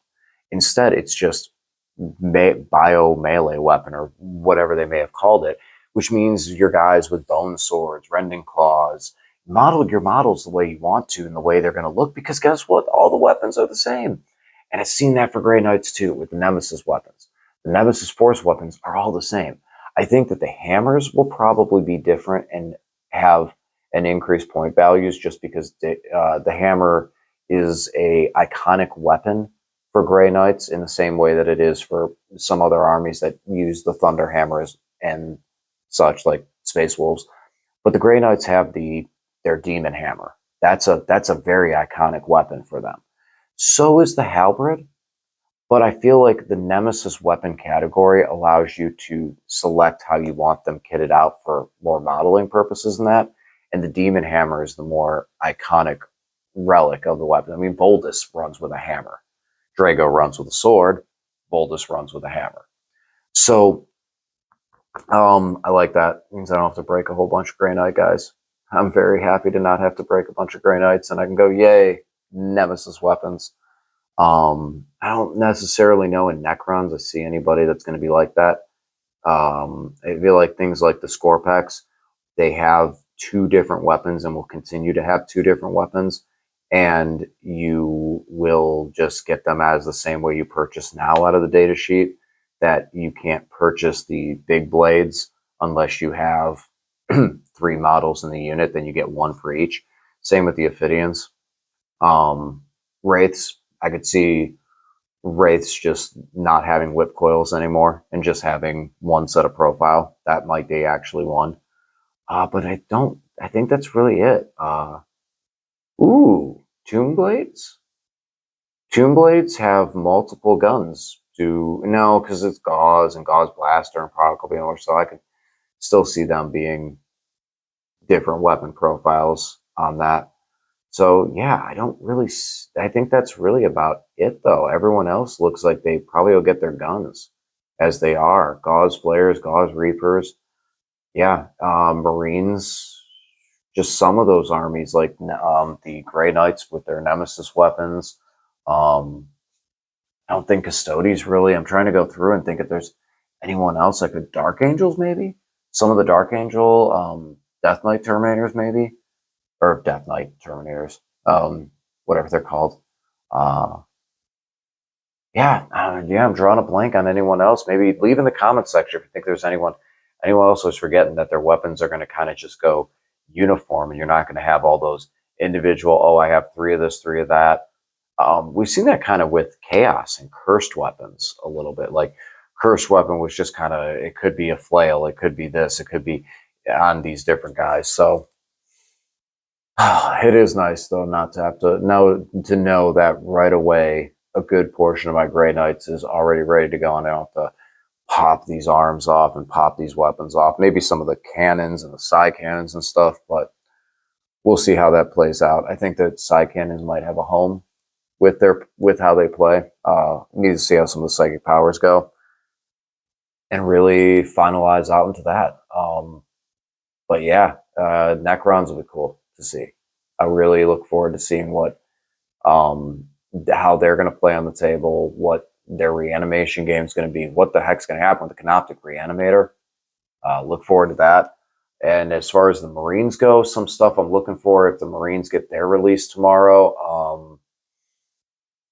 Instead, it's just bio melee weapon, or whatever they may have called it, which means your guys with bone swords, rending claws, model your models the way you want to and the way they're going to look, because guess what? All the weapons are the same. And I've seen that for Grey Knights too, with the Nemesis weapons. The Nemesis Force weapons are all the same. I think that the hammers will probably be different and have an increased point values, just because the hammer is a iconic weapon for Grey Knights in the same way that it is for some other armies that use the Thunder Hammers and such, like Space Wolves. But the Grey Knights have their Demon Hammer. That's a very iconic weapon for them. So is the Halberd, but I feel like the Nemesis weapon category allows you to select how you want them kitted out for more modeling purposes than that. And the Demon Hammer is the more iconic relic of the weapon. I mean, Boldus runs with a hammer. Drago runs with a sword. Boldus runs with a hammer. So I like that. It means I don't have to break a whole bunch of Grey Knight guys. I'm very happy to not have to break a bunch of Grey Knights, and I can go, yay, Nemesis weapons. I don't necessarily know in Necrons I see anybody that's going to be like that. I feel like things like the Scorpex, they have two different weapons and will continue to have two different weapons. And you will just get them as the same way you purchase now out of the data sheet. That you can't purchase the big blades unless you have three models in the unit, then you get one for each. Same with the Ophidians. Um, Wraiths, I could see Wraiths just not having whip coils anymore and just having one set of profile. That might be actually one. But I don't. I think that's really it. Ooh, Tomb Blades. Tomb Blades have multiple guns. Do no, because it's Gauze and Gauze Blaster and Prodigal Beamer, so I could still see them being different weapon profiles on that. So yeah, I don't really. I think that's really about it, though. Everyone else looks like they probably will get their guns as they are. Gauze Flares, Gauze Reapers. Yeah, Marines. Just some of those armies, like the Grey Knights with their Nemesis weapons. Um, I don't think Custodes really. I'm trying to go through and think if there's anyone else like the Dark Angels, maybe some of the Dark Angel, Death Knight Terminators, maybe, or Death Knight Terminators, whatever they're called. Uh, yeah, I'm drawing a blank on anyone else. Maybe leave in the comment section if you think there's anyone else who's forgetting that their weapons are going to kind of just go uniform, and you're not going to have all those individual. Oh, I have three of this, three of that. We've seen that kind of with chaos and cursed weapons a little bit. Like cursed weapon was just kind of, it could be a flail, it could be this, it could be on these different guys. So it is nice though not to have to know that right away a good portion of my Grey Knights is already ready to go, and I don't have to pop these arms off and pop these weapons off. Maybe some of the cannons and the side cannons and stuff, but we'll see how that plays out. I think that side cannons might have a home with how they play. Need to see how some of the psychic powers go and really finalize out into that. But yeah, Necrons will be cool to see. I really look forward to seeing what um, how they're going to play on the table, what their reanimation game is going to be, what the heck's going to happen with the Canoptic Reanimator. Look forward to that. And as far as the Marines go, some stuff I'm looking for if the Marines get their release tomorrow.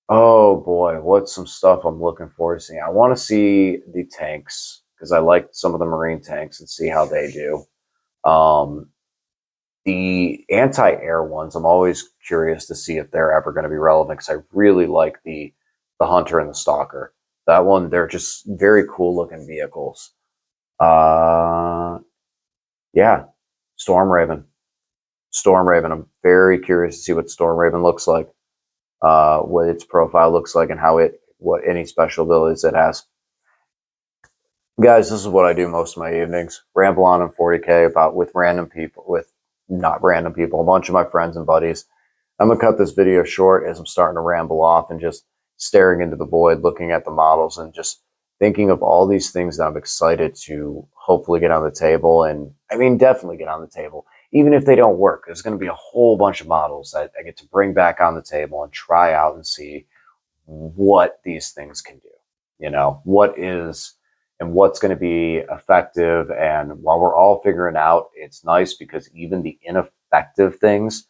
Oh boy, what's some stuff I'm looking forward to seeing? I want to see the tanks because I like some of the Marine tanks and see how they do. Um, the anti-air ones, I'm always curious to see if they're ever going to be relevant because I really like the Hunter and the Stalker. That one, they're just very cool looking vehicles. Uh, yeah, Storm Raven. Storm Raven. I'm very curious to see what Storm Raven looks like, what its profile looks like, and what any special abilities it has. Guys, this is what I do most of my evenings. Ramble on in 40K about with random people, with not random people, a bunch of my friends and buddies. I'm gonna cut this video short as I'm starting to ramble off and just staring into the void, looking at the models and just thinking of all these things that I'm excited to hopefully get on the table. And I mean, definitely get on the table. Even if they don't work, there's going to be a whole bunch of models that I get to bring back on the table and try out and see what these things can do. What is and what's going to be effective. And while we're all figuring out, it's nice because even the ineffective things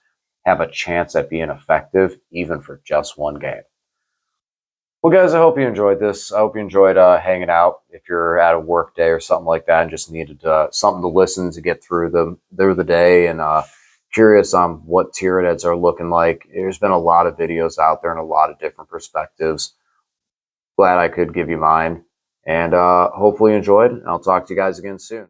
have a chance at being effective, even for just one game. Well, guys, I hope you enjoyed this. I hope you enjoyed hanging out. If you're at a work day or something like that and just needed something to listen to get through the day, and curious on what Tyranids are looking like. There's been a lot of videos out there and a lot of different perspectives. Glad I could give you mine, and hopefully you enjoyed. I'll talk to you guys again soon.